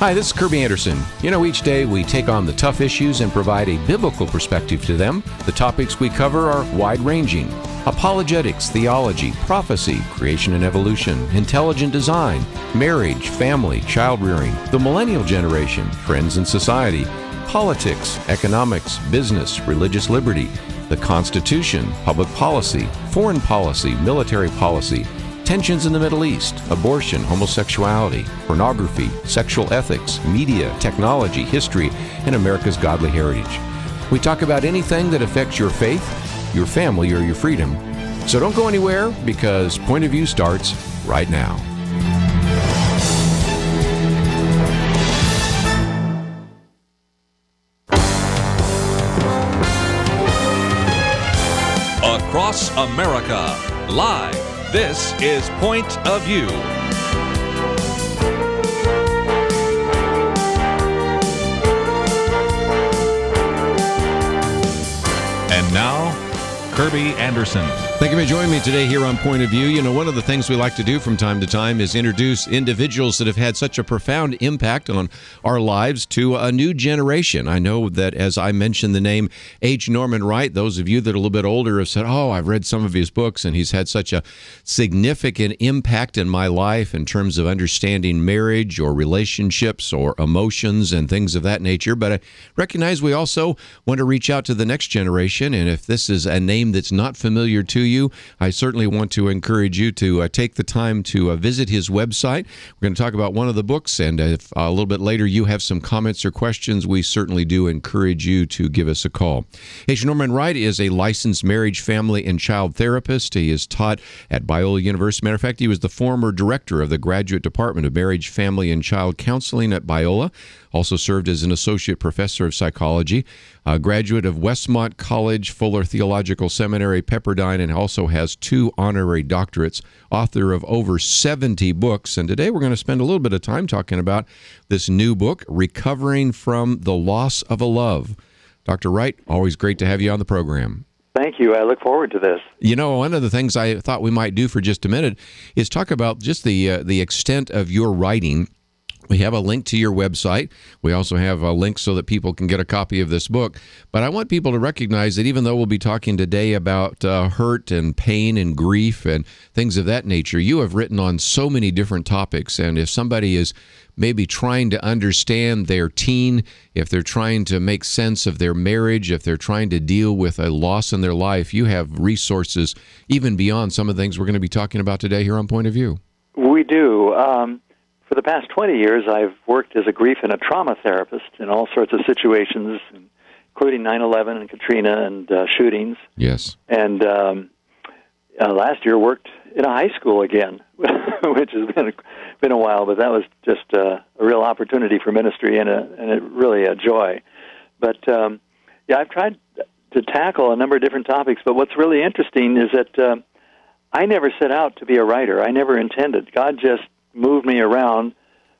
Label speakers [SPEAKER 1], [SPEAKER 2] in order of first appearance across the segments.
[SPEAKER 1] Hi, this is Kirby Anderson. You know, each day we take on the tough issues and provide a biblical perspective to them. The topics we cover are wide-ranging: apologetics, theology, prophecy, creation and evolution, intelligent design, marriage, family, child-rearing, the millennial generation, friends and society, politics, economics, business, religious liberty, the Constitution, public policy, foreign policy, military policy, tensions in the Middle East, abortion, homosexuality, pornography, sexual ethics, media, technology, history, and America's godly heritage. We talk about anything that affects your faith, your family, or your freedom. So don't go anywhere, because Point of View starts right now.
[SPEAKER 2] Across America, live. This is Point of View. And now, Kirby Anderson.
[SPEAKER 1] Thank you for joining me today here on Point of View. You know, one of the things we like to do from time to time is introduce individuals that have had such a profound impact on our lives to a new generation. I know that as I mentioned the name H. Norman Wright, those of you that are a little bit older have said, oh, I've read some of his books, and he's had such a significant impact in my life in terms of understanding marriage or relationships or emotions and things of that nature. But I recognize we also want to reach out to the next generation, and if this is a name that's not familiar to you, I certainly want to encourage you to take the time to visit his website. We're going to talk about one of the books, and if a little bit later you have some comments or questions, we certainly do encourage you to give us a call. H. Norman Wright is a licensed marriage, family, and child therapist. He is taught at Biola University. Matter of fact, he was the former director of the Graduate Department of Marriage, Family, and Child Counseling at Biola. Also served as an associate professor of psychology, a graduate of Westmont College, Fuller Theological Seminary, Pepperdine, and also has 2 honorary doctorates, author of over 70 books. And today we're going to spend a little bit of time talking about this new book, Recovering from the Loss of a Love. Dr. Wright, always great to have you on the program.
[SPEAKER 3] Thank you. I look forward to this.
[SPEAKER 1] You know, one of the things I thought we might do for just a minute is talk about just the extent of your writing. We have a link to your website. We also have a link so that people can get a copy of this book. But I want people to recognize that even though we'll be talking today about hurt and pain and grief and things of that nature, you have written on so many different topics. And if somebody is maybe trying to understand their teen, if they're trying to make sense of their marriage, if they're trying to deal with a loss in their life, you have resources even beyond some of the things we're going to be talking about today here on Point of View.
[SPEAKER 3] We do. For the past 20 years, I've worked as a grief and a trauma therapist in all sorts of situations, including 9/11 and Katrina and shootings.
[SPEAKER 1] Yes.
[SPEAKER 3] And last year worked in a high school again, which has been a while, but that was just a real opportunity for ministry and really a joy. But yeah, I've tried to tackle a number of different topics, but what's really interesting is that I never set out to be a writer. I never intended. God just moved me around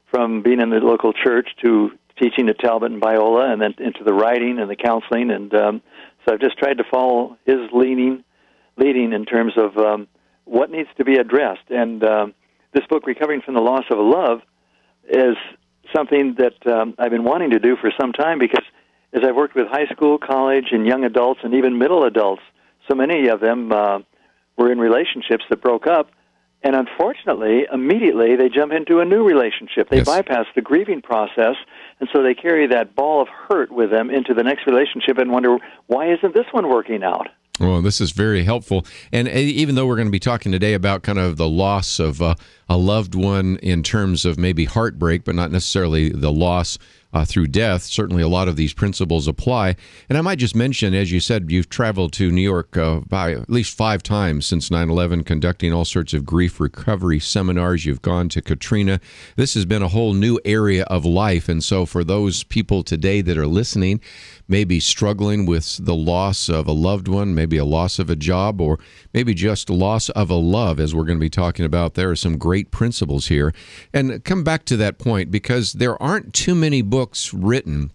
[SPEAKER 3] from being in the local church to teaching at Talbot and Biola, and then into the writing and the counseling. And so I've just tried to follow his leading in terms of what needs to be addressed. And this book, Recovering from the Loss of a Love, is something that I've been wanting to do for some time, because as I've worked with high school, college, and young adults, and even middle adults, so many of them were in relationships that broke up. And unfortunately, immediately they jump into a new relationship. They bypass the grieving process, and so they carry that ball of hurt with them into the next relationship and wonder, why isn't this one working out?
[SPEAKER 1] Well, this is very helpful. And even though we're going to be talking today about kind of the loss of a loved one in terms of maybe heartbreak, but not necessarily the loss through death, certainly a lot of these principles apply. And I might just mention, as you said, you've traveled to New York by at least 5 times since 9/11, conducting all sorts of grief recovery seminars. You've gone to Katrina. This has been a whole new area of life. And so for those people today that are listening, maybe struggling with the loss of a loved one, maybe a loss of a job, or maybe just a loss of a love, as we're going to be talking about, there are some great principles here. And come back to that point, because there aren't too many books written,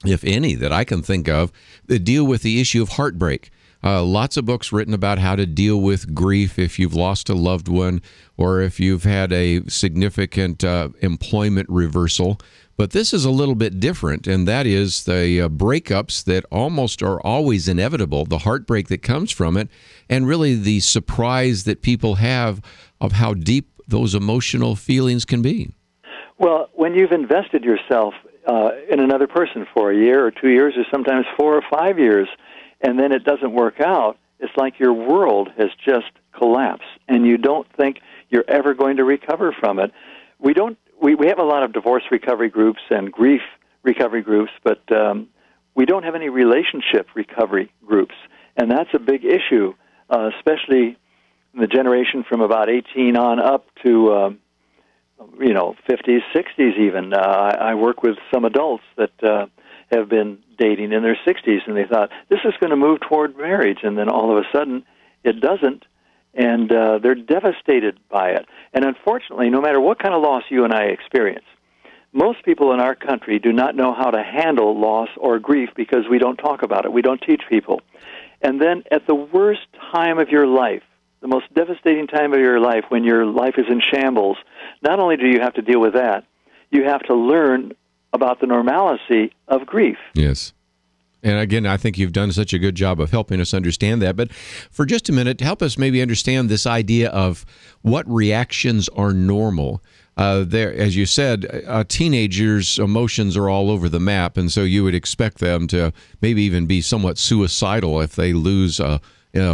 [SPEAKER 1] if any, that I can think of, that deal with the issue of heartbreak. Lots of books written about how to deal with grief if you've lost a loved one or if you've had a significant employment reversal. But this is a little bit different, and that is the breakups that almost are always inevitable, the heartbreak that comes from it, and really the surprise that people have of how deep those emotional feelings can be.
[SPEAKER 3] Well, when you've invested yourself in another person for a year or 2 years or sometimes 4 or 5 years, and then it doesn't work out, it's like your world has just collapsed, and you don't think you're ever going to recover from it. We have a lot of divorce recovery groups and grief recovery groups, but we don't have any relationship recovery groups, and that's a big issue, especially in the generation from about 18 on up to 50s, 60s even. I work with some adults that have been dating in their 60s, and they thought, this is going to move toward marriage, and then all of a sudden it doesn't, and they're devastated by it. And unfortunately, no matter what kind of loss you and I experience, most people in our country do not know how to handle loss or grief because we don't talk about it. We don't teach people. And then at the worst time of your life, the most devastating time of your life, when your life is in shambles, not only do you have to deal with that, you have to learn about the normalcy of grief.
[SPEAKER 1] Yes. And again, I think you've done such a good job of helping us understand that. But for just a minute, help us maybe understand this idea of what reactions are normal. There, as you said, teenagers' emotions are all over the map, and so you would expect them to maybe even be somewhat suicidal if they lose a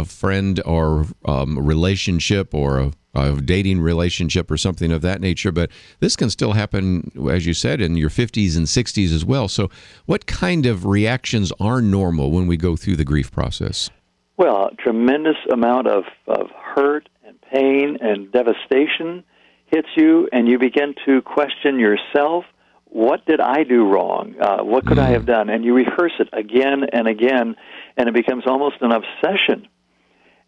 [SPEAKER 1] friend or relationship or a dating relationship or something of that nature. But this can still happen, as you said, in your 50s and 60s as well. So what kind of reactions are normal when we go through the grief process?
[SPEAKER 3] Well, a tremendous amount of hurt and pain and devastation hits you, and you begin to question yourself. What did I do wrong? What could I have done? And you rehearse it again and again, and it becomes almost an obsession.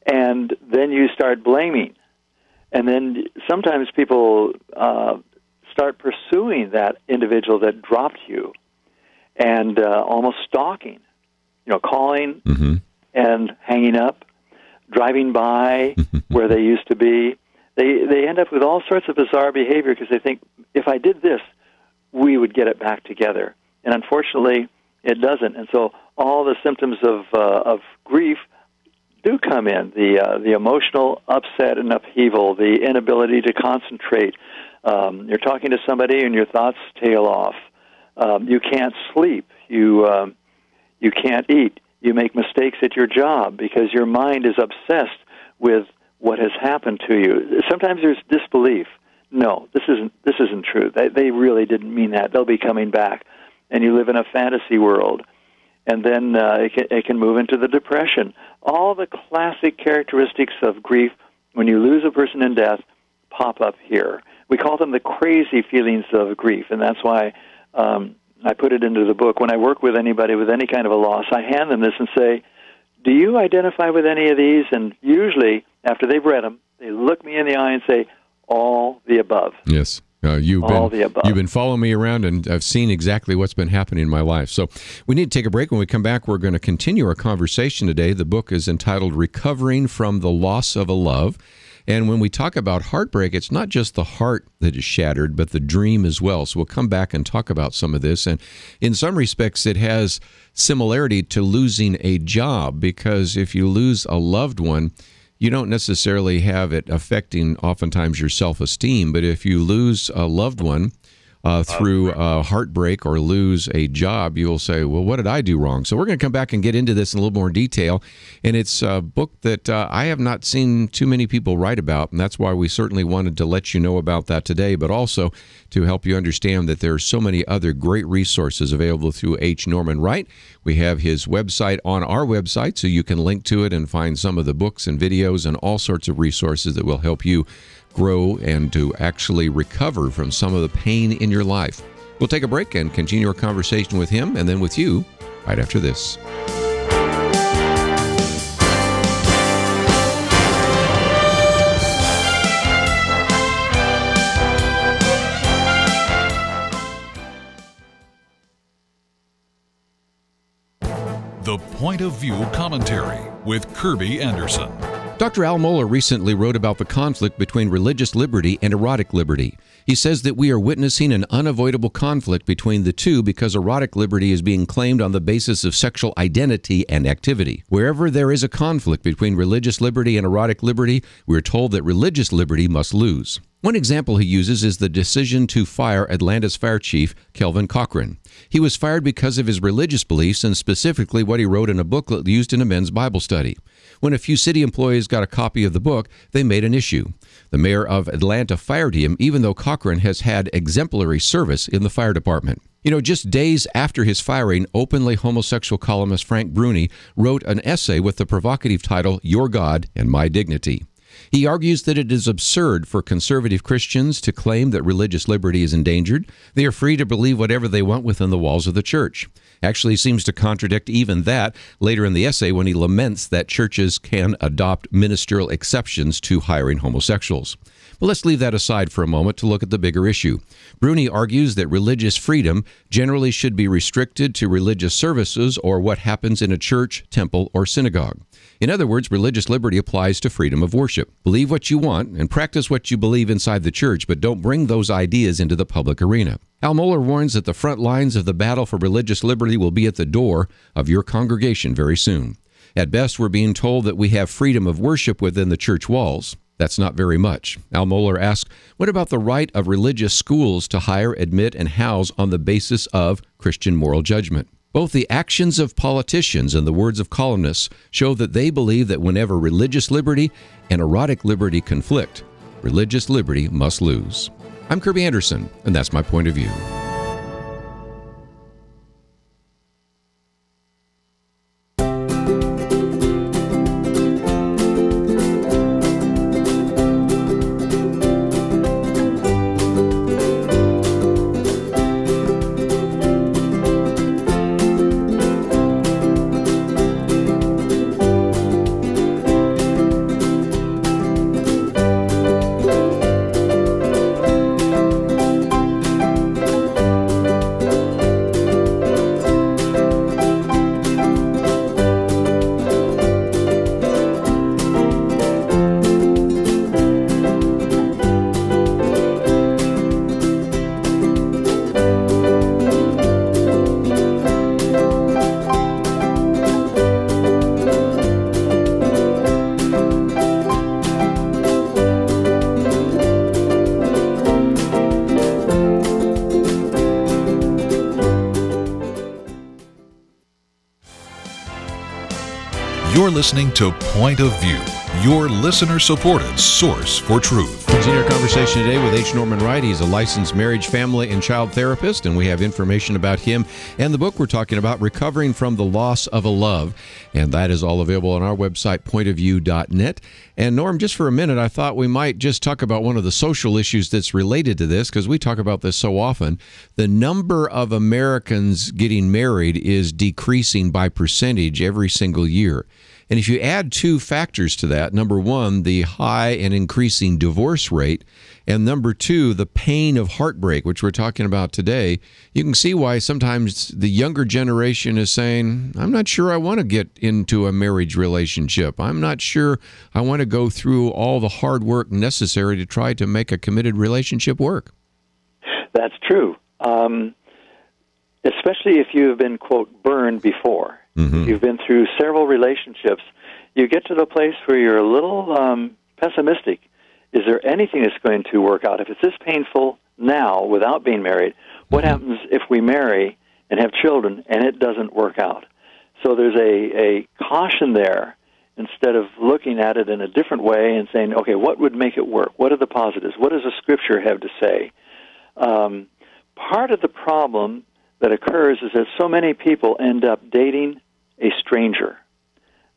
[SPEAKER 3] And then you start blaming. And then sometimes people start pursuing that individual that dropped you and almost stalking, calling and hanging up, driving by where they used to be. They end up with all sorts of bizarre behavior because they think, if I did this, we would get it back together. And unfortunately, it doesn't. And so all the symptoms of grief do come in, the emotional upset and upheaval, the inability to concentrate. You're talking to somebody and your thoughts tail off. You can't sleep. You can't eat. You make mistakes at your job because your mind is obsessed with what has happened to you. Sometimes there's disbelief. No, this isn't true. They really didn't mean that. They'll be coming back. And you live in a fantasy world. And then it can move into the depression. All the classic characteristics of grief, when you lose a person in death, pop up here. We call them the crazy feelings of grief, and that's why I put it into the book. When I work with anybody with any kind of a loss, I hand them this and say, do you identify with any of these? And usually, after they've read them, they look me in the eye and say, all the above.
[SPEAKER 1] Yes. You've been following me around, and I've seen exactly what's been happening in my life. So we need to take a break. When we come back, we're going to continue our conversation today. The book is entitled Recovering from the Loss of a Love. And when we talk about heartbreak, it's not just the heart that is shattered, but the dream as well. So we'll come back and talk about some of this. And in some respects, it has similarity to losing a job, because if you lose a loved one, you don't necessarily have it affecting oftentimes your self-esteem. But if you lose a loved one through heartbreak or lose a job, you'll say, well, what did I do wrong? So we're going to come back and get into this in a little more detail. And it's a book that I have not seen too many people write about, and that's why we certainly wanted to let you know about that today, but also to help you understand that there are so many other great resources available through H. Norman Wright. We have his website on our website, so you can link to it and find some of the books and videos and all sorts of resources that will help you grow and to actually recover from some of the pain in your life. We'll take a break and continue our conversation with him and then with you right after this.
[SPEAKER 2] The Point of View Commentary with Kirby Anderson.
[SPEAKER 1] Dr. Al Mohler recently wrote about the conflict between religious liberty and erotic liberty. He says that we are witnessing an unavoidable conflict between the two because erotic liberty is being claimed on the basis of sexual identity and activity. Wherever there is a conflict between religious liberty and erotic liberty, we are told that religious liberty must lose. One example he uses is the decision to fire Atlanta's fire chief, Kelvin Cochran. He was fired because of his religious beliefs and specifically what he wrote in a booklet used in a men's Bible study. When a few city employees got a copy of the book, they made an issue. The mayor of Atlanta fired him, even though Cochran has had exemplary service in the fire department. You know, just days after his firing, openly homosexual columnist Frank Bruni wrote an essay with the provocative title, Your God and My Dignity. He argues that it is absurd for conservative Christians to claim that religious liberty is endangered. They are free to believe whatever they want within the walls of the church. Actually seems to contradict even that later in the essay when he laments that churches can adopt ministerial exceptions to hiring homosexuals. But let's leave that aside for a moment to look at the bigger issue. Bruni argues that religious freedom generally should be restricted to religious services or what happens in a church, temple, or synagogue. In other words, religious liberty applies to freedom of worship. Believe what you want and practice what you believe inside the church, but don't bring those ideas into the public arena. Al Mohler warns that the front lines of the battle for religious liberty will be at the door of your congregation very soon. At best, we're being told that we have freedom of worship within the church walls. That's not very much. Al Mohler asks, what about the right of religious schools to hire, admit, and house on the basis of Christian moral judgment? Both the actions of politicians and the words of columnists show that they believe that whenever religious liberty and erotic liberty conflict, religious liberty must lose. I'm Kirby Anderson, and that's my point of view.
[SPEAKER 2] You're listening to Point of View, your listener-supported source for truth.
[SPEAKER 1] Continue our conversation today with H. Norman Wright. He's a licensed marriage, family, and child therapist, and we have information about him and the book we're talking about, Recovering from the Loss of a Love, and that is all available on our website, pointofview.net. And Norm, just for a minute, I thought we might just talk about one of the social issues that's related to this, because we talk about this so often. The number of Americans getting married is decreasing by percentage every single year. And if you add two factors to that, number one, the high and increasing divorce rate, and number two, the pain of heartbreak, which we're talking about today, you can see why sometimes the younger generation is saying, I'm not sure I want to get into a marriage relationship. I'm not sure I want to go through all the hard work necessary to try to make a committed relationship work.
[SPEAKER 3] That's true, especially if you have been, quote, burned before. Mm-hmm. You've been through several relationships. You get to the place where you're a little pessimistic. Is there anything that's going to work out? If it's this painful now without being married, what happens if we marry and have children and it doesn't work out? So there's a caution there instead of looking at it in a different way and saying, okay, what would make it work? What are the positives? What does the Scripture have to say? Part of the problem that occurs is that so many people end up dating a stranger.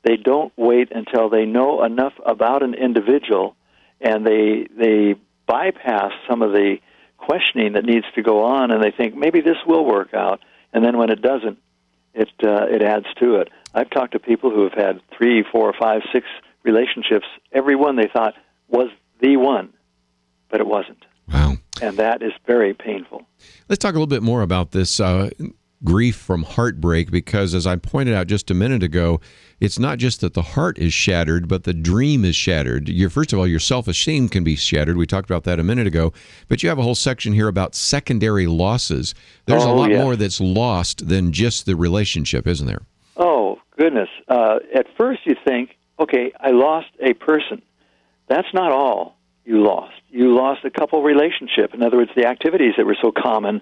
[SPEAKER 3] They don't wait until they know enough about an individual, and they bypass some of the questioning that needs to go on, and they think maybe this will work out, and then when it doesn't, it adds to it. I've talked to people who have had 3, 4, 5, 6 relationships. Every one they thought was the one, but it wasn't.
[SPEAKER 1] Wow.
[SPEAKER 3] And that is very painful.
[SPEAKER 1] Let's talk a little bit more about this. grief from heartbreak, because as I pointed out just a minute ago, it's not just that the heart is shattered, but the dream is shattered. First of all, your self-esteem can be shattered. We talked about that a minute ago, but you have a whole section here about secondary losses. There's a lot more that's lost than just the relationship, isn't there?
[SPEAKER 3] Oh, goodness. At first you think, okay, I lost a person. That's not all you lost. You lost a couple relationship. In other words, the activities that were so common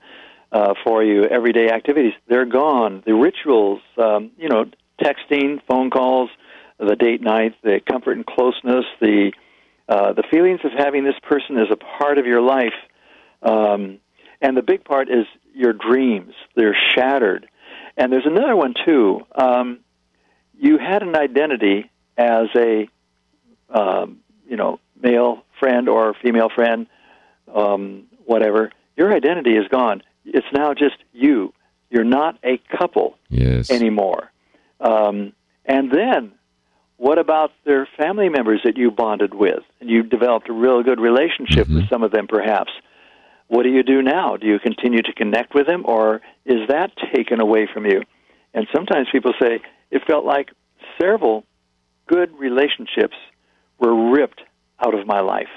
[SPEAKER 3] for you, everyday activities, they're gone. The rituals, texting, phone calls, the date night, the comfort and closeness, the feelings of having this person as a part of your life. And the big part is your dreams. They're shattered. And there's another one, too. You had an identity as a, male friend or female friend, whatever. Your identity is gone. It's now just you. You're not a couple anymore. And then, what about their family members that you bonded with? And you developed a real good relationship with some of them, perhaps. What do you do now? Do you continue to connect with them, or is that taken away from you? And sometimes people say, it felt like several good relationships were ripped out of my life.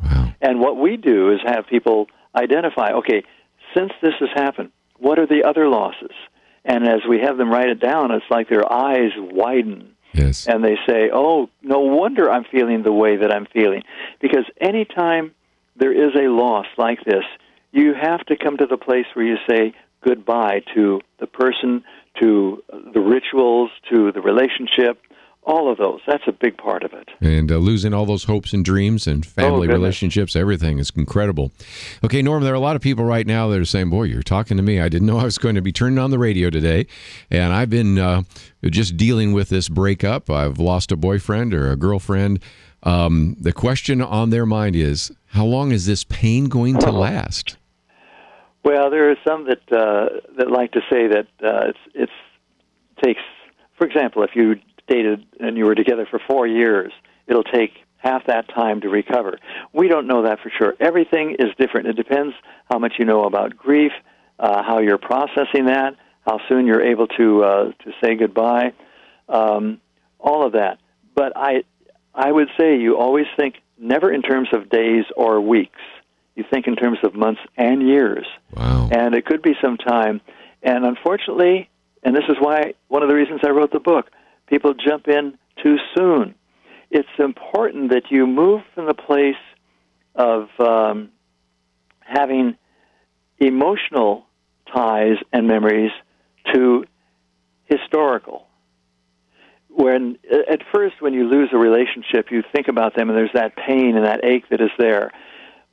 [SPEAKER 1] Wow.
[SPEAKER 3] And what we do is have people identify, okay, since this has happened, what are the other losses? And as we have them write it down, it's like their eyes widen.
[SPEAKER 1] Yes.
[SPEAKER 3] And they say, oh, no wonder I'm feeling the way that I'm feeling. Because anytime there is a loss like this, you have to come to the place where you say goodbye to the person, to the rituals, to the relationship, all of those. That's a big part of it.
[SPEAKER 1] And losing all those hopes and dreams and family relationships, everything is incredible. Okay, Norm, there are a lot of people right now that are saying, boy, you're talking to me. I didn't know I was going to be turning on the radio today. And I've been just dealing with this breakup. I've lost a boyfriend or a girlfriend. The question on their mind is, how long is this pain going to last?
[SPEAKER 3] Well, there are some that like to say that it takes, for example, if you dated and you were together for 4 years, it'll take half that time to recover. We don't know that for sure. Everything is different. It depends how much you know about grief, how you're processing that, how soon you're able to say goodbye, all of that. But I would say you always think never in terms of days or weeks. You think in terms of months and years.
[SPEAKER 1] Wow.
[SPEAKER 3] And it could be some time. And unfortunately, and this is why one of the reasons I wrote the book, people jump in too soon. It's important that you move from the place of having emotional ties and memories to historical. When at first, when you lose a relationship, you think about them, and there's that pain and that ache that is there.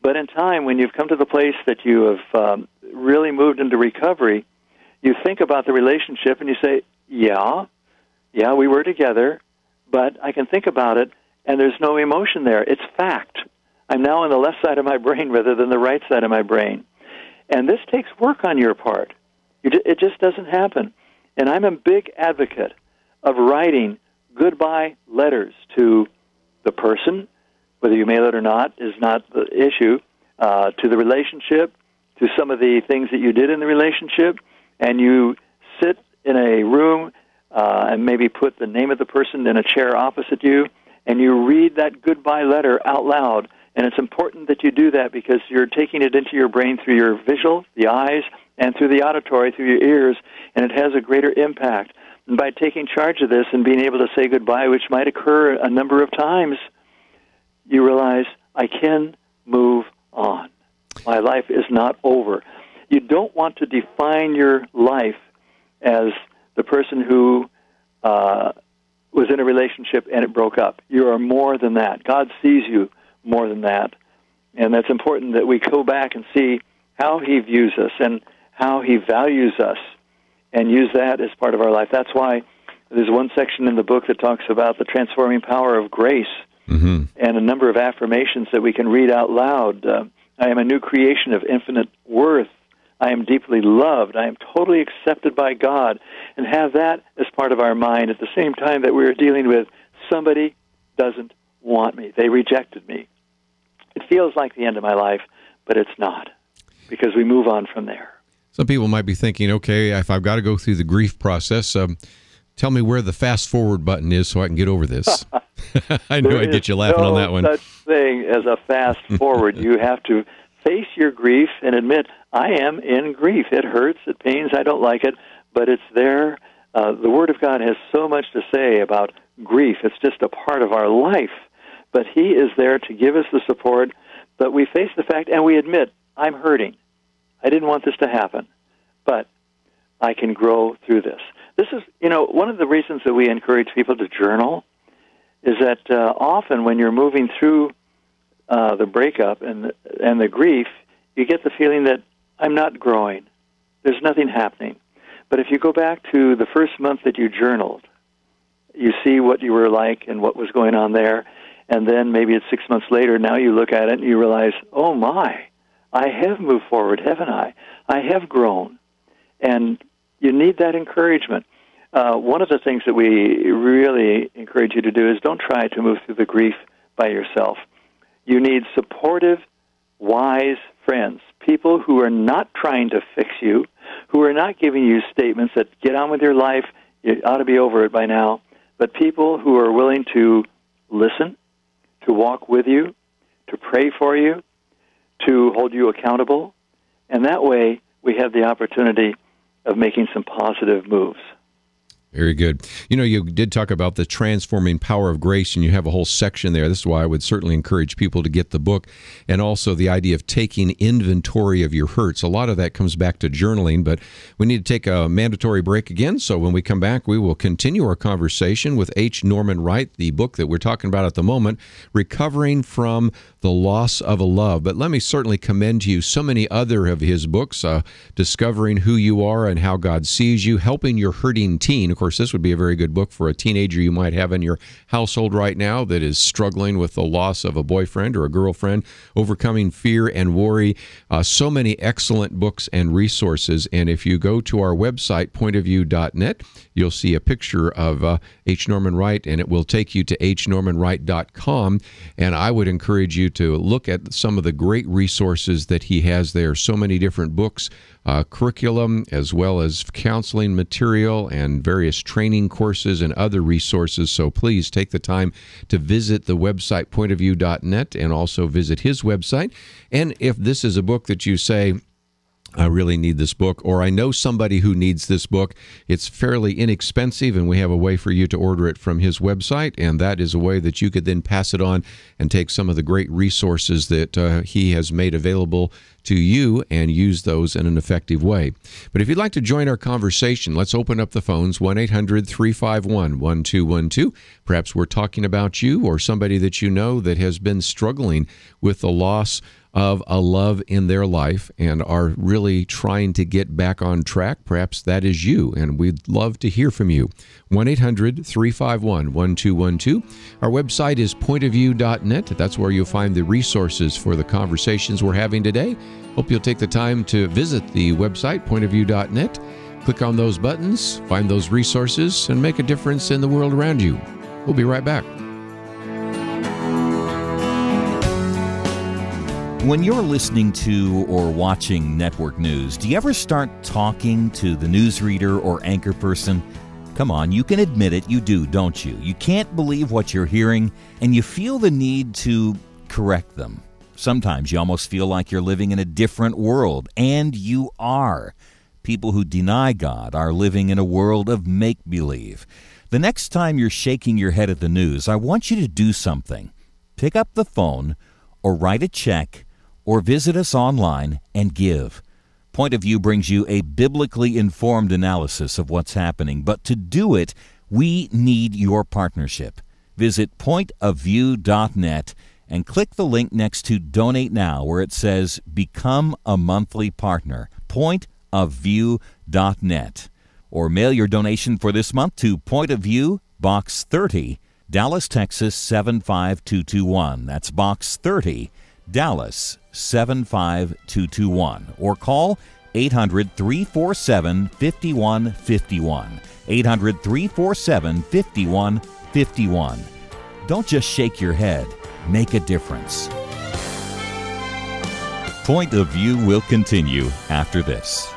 [SPEAKER 3] But in time, when you've come to the place that you have really moved into recovery, you think about the relationship and you say, yeah, we were together, but I can think about it, and there's no emotion there. It's fact. I'm now on the left side of my brain rather than the right side of my brain. And this takes work on your part. It just doesn't happen. And I'm a big advocate of writing goodbye letters to the person, whether you mail it or not is not the issue, to the relationship, to some of the things that you did in the relationship, and you sit in a room and maybe put the name of the person in a chair opposite you, and you read that goodbye letter out loud. And it's important that you do that because you're taking it into your brain through your visual, the eyes, and through the auditory, through your ears, and it has a greater impact. And by taking charge of this and being able to say goodbye, which might occur a number of times, you realize, I can move on. My life is not over. You don't want to define your life as the person who was in a relationship and it broke up. You are more than that. God sees you more than that. And that's important that we go back and see how He views us and how He values us and use that as part of our life. That's why there's one section in the book that talks about the transforming power of grace and a number of affirmations that we can read out loud. I am a new creation of infinite worth. I am deeply loved. I am totally accepted by God. And have that as part of our mind at the same time that we're dealing with somebody doesn't want me. They rejected me. It feels like the end of my life, but it's not, because we move on from there.
[SPEAKER 1] Some people might be thinking, okay, if I've got to go through the grief process, tell me where the fast forward button is so I can get over this. I knew I'd get you laughing on that one.
[SPEAKER 3] There is no such thing as a fast forward. You have to face your grief and admit, I am in grief. It hurts, it pains, I don't like it, but it's there. The Word of God has so much to say about grief. It's just a part of our life. But He is there to give us the support. But we face the fact, and we admit, I'm hurting. I didn't want this to happen, but I can grow through this. This is, one of the reasons that we encourage people to journal is that often when you're moving through the breakup and the grief, you get the feeling that I'm not growing. There's nothing happening. But if you go back to the first month that you journaled, you see what you were like and what was going on there, and then maybe it's 6 months later, now you look at it and you realize, oh my, I have moved forward, haven't I? I have grown. And you need that encouragement. One of the things that we really encourage you to do is don't try to move through the grief by yourself. You need supportive, wise friends, people who are not trying to fix you, who are not giving you statements that get on with your life, you ought to be over it by now, but people who are willing to listen, to walk with you, to pray for you, to hold you accountable, and that way we have the opportunity of making some positive moves.
[SPEAKER 1] Very good. You did talk about the transforming power of grace, and you have a whole section there. This is why I would certainly encourage people to get the book, and also the idea of taking inventory of your hurts. A lot of that comes back to journaling, but we need to take a mandatory break again. So when we come back, we will continue our conversation with H. Norman Wright, the book that we're talking about at the moment, Recovering from the Loss of a Love. But let me certainly commend to you so many other of his books, Discovering Who You Are and How God Sees You, Helping Your Hurting Teen. Of course, this would be a very good book for a teenager you might have in your household right now that is struggling with the loss of a boyfriend or a girlfriend, Overcoming Fear and Worry. So many excellent books and resources. And if you go to our website, pointofview.net, you'll see a picture of H. Norman Wright, and it will take you to hnormanwright.com. And I would encourage you to look at some of the great resources that he has there. So many different books, curriculum, as well as counseling material and various training courses and other resources. So please take the time to visit the website pointofview.net and also visit his website. And if this is a book that you say, I really need this book, or I know somebody who needs this book, it's fairly inexpensive, and we have a way for you to order it from his website, and that is a way that you could then pass it on and take some of the great resources that he has made available to you and use those in an effective way. But if you'd like to join our conversation, let's open up the phones, 1-800-351-1212. Perhaps we're talking about you or somebody that you know that has been struggling with the loss of a love in their life and are really trying to get back on track. Perhaps that is you, and we'd love to hear from you. 1-800-351-1212. Our website is pointofview.net. That's where you'll find the resources for the conversations we're having today. Hope you'll take the time to visit the website, pointofview.net. Click on those buttons, find those resources, and make a difference in the world around you. We'll be right back.
[SPEAKER 4] When you're listening to or watching network news, do you ever start talking to the newsreader or anchor person? Come on, you can admit it, you do, don't you? You can't believe what you're hearing, and you feel the need to correct them. Sometimes you almost feel like you're living in a different world, and you are. People who deny God are living in a world of make-believe. The next time you're shaking your head at the news, I want you to do something. Pick up the phone or write a check or visit us online and give. Point of View brings you a biblically informed analysis of what's happening, but to do it, we need your partnership. Visit pointofview.net and click the link next to Donate Now where it says Become a Monthly Partner. Pointofview.net. Or mail your donation for this month to Point of View, Box 30, Dallas, Texas 75221. That's Box 30, Dallas 75221. Or call 800-347-5151. 800-347-5151. Don't just shake your head. Make a difference. Point of View will continue after this.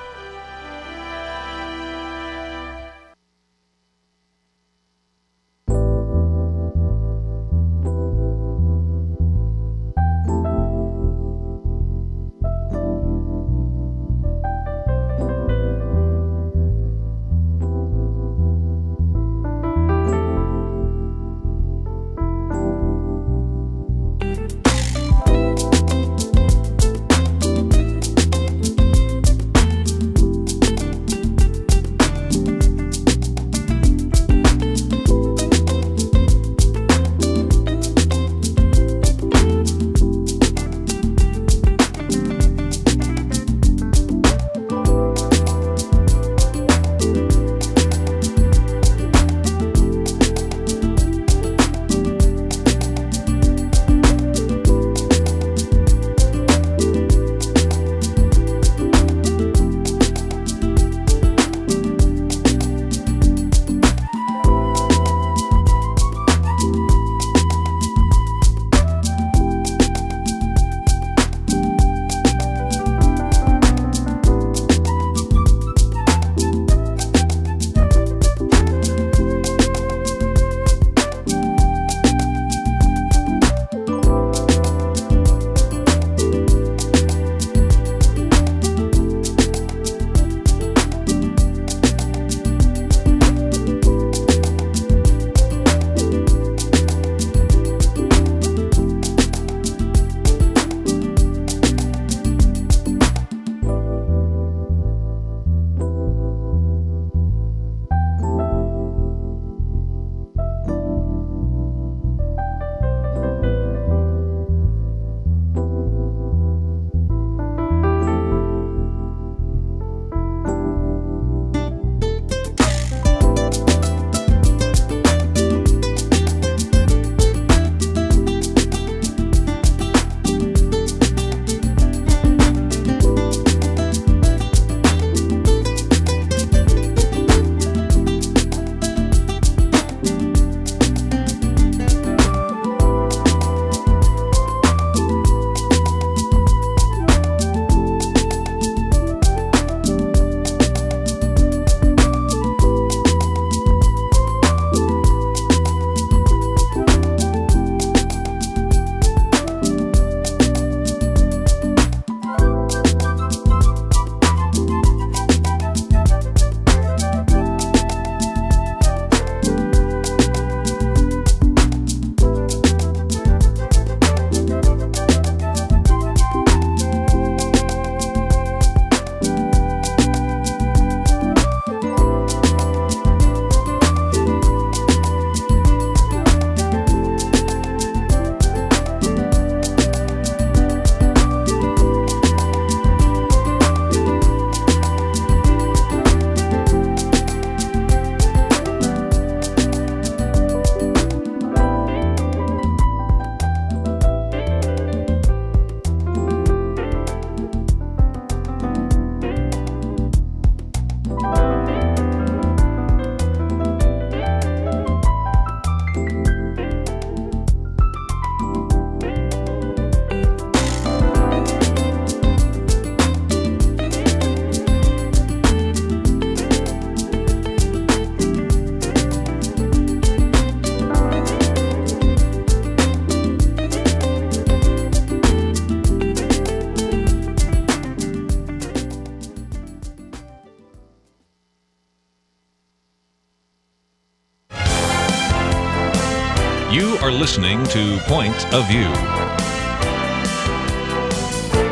[SPEAKER 2] You are listening to Point of View.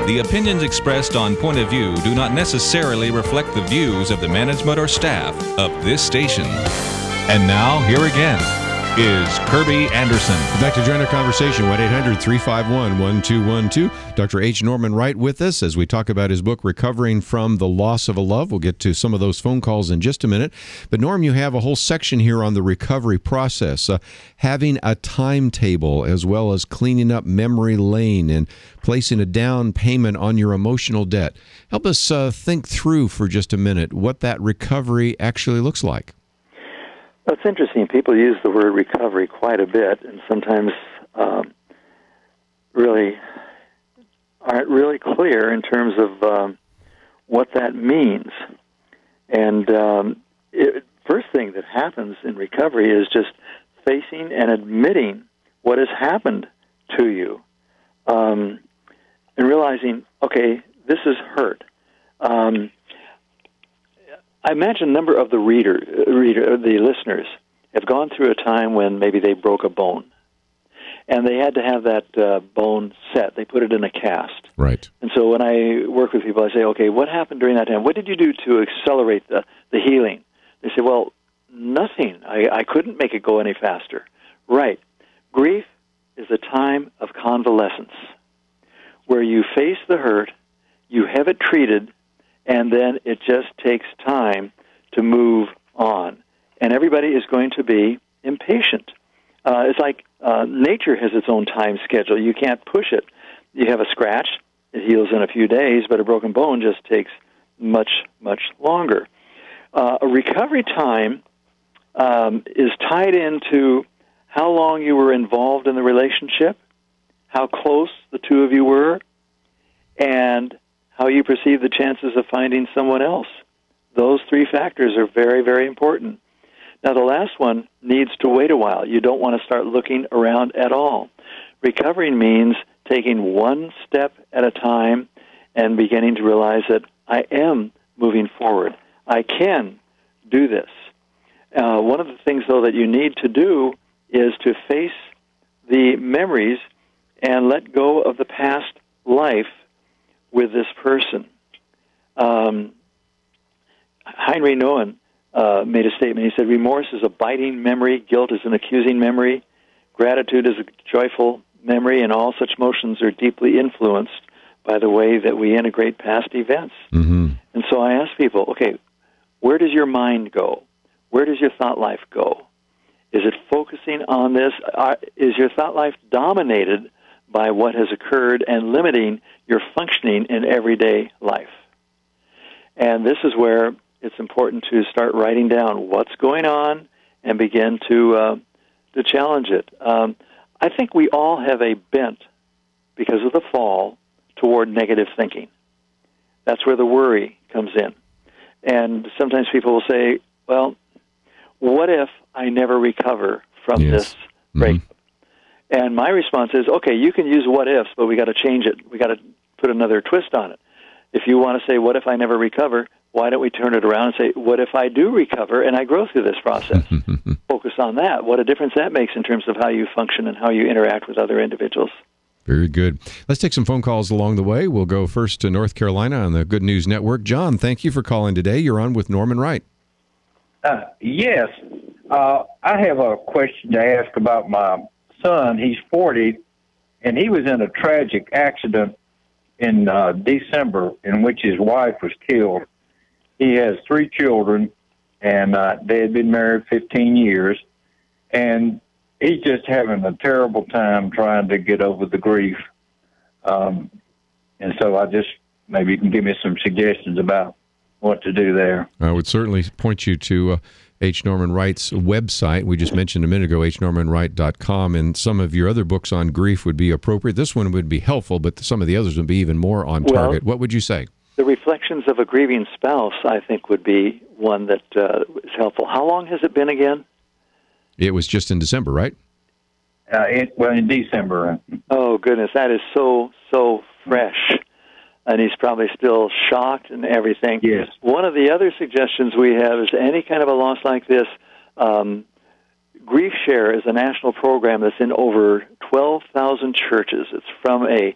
[SPEAKER 2] The opinions expressed on Point of View do not necessarily reflect the views of the management or staff of this station. And now, here again is Kirby Anderson.
[SPEAKER 1] I'd like to join our conversation, 1-800-351-1212. Dr. H. Norman Wright with us as we talk about his book, Recovering from the Loss of a Love. We'll get to some of those phone calls in just a minute. But, Norm, you have a whole section here on the recovery process, having a timetable as well as cleaning up memory lane and placing a down payment on your emotional debt. Help us think through for just a minute what that recovery actually looks like.
[SPEAKER 3] Well, it's interesting. People use the word recovery quite a bit, and sometimes really aren't really clear in terms of what that means. And first thing that happens in recovery is just facing and admitting what has happened to you, and realizing, okay, this is hurt. I imagine a number of the the listeners have gone through a time when maybe they broke a bone, and they had to have that bone set. They put it in a cast.
[SPEAKER 1] Right.
[SPEAKER 3] And so when I work with people, I say, okay, what happened during that time? What did you do to accelerate the healing? They say, well, nothing. I couldn't make it go any faster. Right. Grief is a time of convalescence where you face the hurt, you have it treated, and then it just takes time to move on. And everybody is going to be impatient. It's like nature has its own time schedule. You can't push it. You have a scratch, it heals in a few days, but a broken bone just takes much, much longer. A recovery time is tied into how long you were involved in the relationship, how close the two of you were, and how you perceive the chances of finding someone else. Those three factors are very, very important. Now, the last one needs to wait a while. You don't want to start looking around at all. Recovering means taking one step at a time and beginning to realize that I am moving forward. I can do this. One of the things, though, that you need to do is to face the memories and let go of the past life with this person. Heinrich Nouwen made a statement. He said, remorse is a biting memory, guilt is an accusing memory, gratitude is a joyful memory, and all such motions are deeply influenced by the way that we integrate past events. Mm-hmm. And so I ask people, okay, where does your mind go? Where does your thought life go? Is it focusing on this? Is your thought life dominated by what has occurred and limiting your functioning in everyday life? And this is where it's important to start writing down what's going on and begin to challenge it. I think we all have a bent, because of the fall, toward negative thinking. That's where the worry comes in. And sometimes people will say, well, what if I never recover from this break? Mm-hmm. And my response is, okay, you can use what ifs, but we got to change it. We got to put another twist on it. If you want to say, what if I never recover, why don't we turn it around and say, what if I do recover and I grow through this process? Focus on that. What a difference that makes in terms of how you function and how you interact with other individuals.
[SPEAKER 1] Very good. Let's take some phone calls along the way. We'll go first to North Carolina on the Good News Network. John, thank you for calling today. You're on with Norman Wright.
[SPEAKER 5] Yes. I have a question to ask about my son. He's 40, and he was in a tragic accident in December in which his wife was killed. He has 3 children, and they had been married 15 years, and he's just having a terrible time trying to get over the grief. And so I just, maybe you can give me some suggestions about what to do there.
[SPEAKER 1] I would certainly point you to H. Norman Wright's website. We just mentioned a minute ago, hnormanwright.com, and some of your other books on grief would be appropriate. This one would be helpful, but some of the others would be even more on target. What would you say?
[SPEAKER 3] The Reflections of a Grieving Spouse, I think, would be one that is helpful. How long has it been again?
[SPEAKER 1] It was just in December, right?
[SPEAKER 5] In December.
[SPEAKER 3] Oh, goodness, that is so fresh. And he's probably still shocked and everything. Yes. One of the other suggestions we have is any kind of a loss like this, Grief Share is a national program that's in over 12,000 churches. It's from a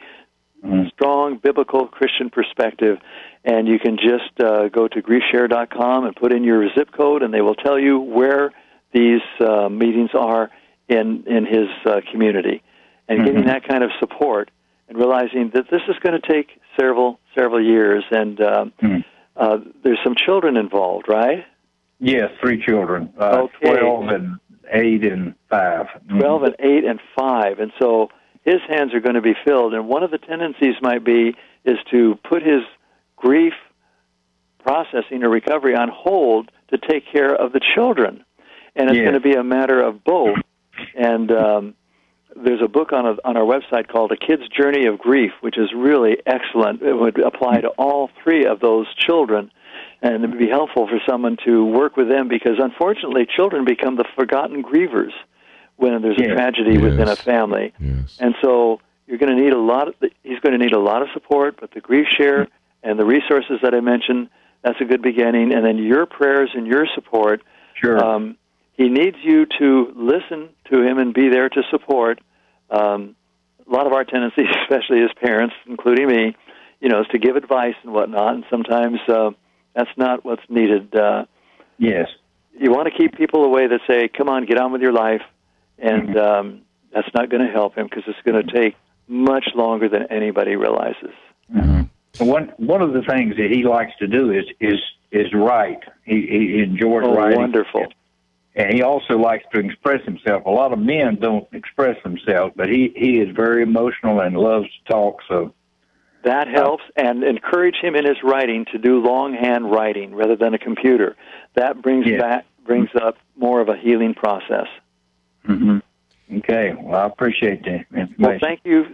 [SPEAKER 3] strong biblical Christian perspective, and you can just go to griefshare.com and put in your zip code, and they will tell you where these meetings are in his community. And getting that kind of support and realizing that this is going to take several years, and there's some children involved, right?
[SPEAKER 5] Yes, 3 children,
[SPEAKER 3] okay.
[SPEAKER 5] 12 and 8 and 5.
[SPEAKER 3] 12 and 8 and 5, and so his hands are going to be filled. And one of the tendencies might be is to put his grief processing or recovery on hold to take care of the children, and it's going to be a matter of both. And there's a book on our website called A Kid's Journey of Grief, which is really excellent. It would apply to all 3 of those children, and it would be helpful for someone to work with them, because unfortunately children become the forgotten grievers when there's a tragedy within a family. Yes. And so you're going to need he's going to need a lot of support, but the Grief Share and the resources that I mentioned, that's a good beginning. And then your prayers and your support.
[SPEAKER 5] Sure.
[SPEAKER 3] He needs you to listen to him and be there to support. A lot of our tendency, especially as parents, including me, is to give advice and whatnot, and sometimes that's not what's needed.
[SPEAKER 5] Yes.
[SPEAKER 3] You want to keep people away that say, come on, get on with your life, and that's not going to help him, because it's going to take much longer than anybody realizes.
[SPEAKER 5] One of the things that he likes to do is write. He enjoys writing.
[SPEAKER 3] Wonderful.
[SPEAKER 5] And he also likes to express himself. A lot of men don't express themselves, but he is very emotional and loves to talk. So
[SPEAKER 3] that helps, and encourage him in his writing to do longhand writing rather than a computer. That brings up more of a healing process.
[SPEAKER 5] Mm-hmm. Okay. Well, I appreciate the information.
[SPEAKER 3] Well,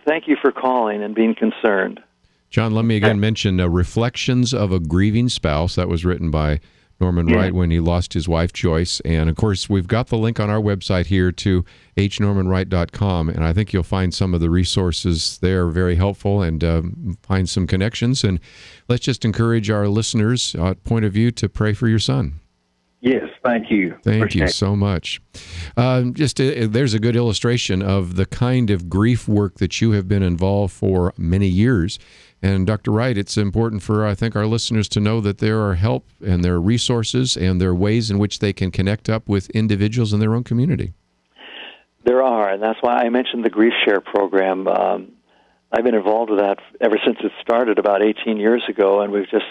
[SPEAKER 3] thank you for calling and being concerned.
[SPEAKER 1] John, let me again mention Reflections of a Grieving Spouse. That was written by Norman Wright when he lost his wife, Joyce. And, of course, we've got the link on our website here to hnormanwright.com, and I think you'll find some of the resources there very helpful, and find some connections. And let's just encourage our listeners at Point of View to pray for your son.
[SPEAKER 5] Yes, thank you.
[SPEAKER 1] Thank you so much. There's a good illustration of the kind of grief work that you have been involved for many years. And Dr. Wright, it's important for, I think, our listeners to know that there are help and there are resources and there are ways in which they can connect up with individuals in their own community.
[SPEAKER 3] There are, and that's why I mentioned the Grief Share program. I've been involved with that ever since it started about 18 years ago, and we've just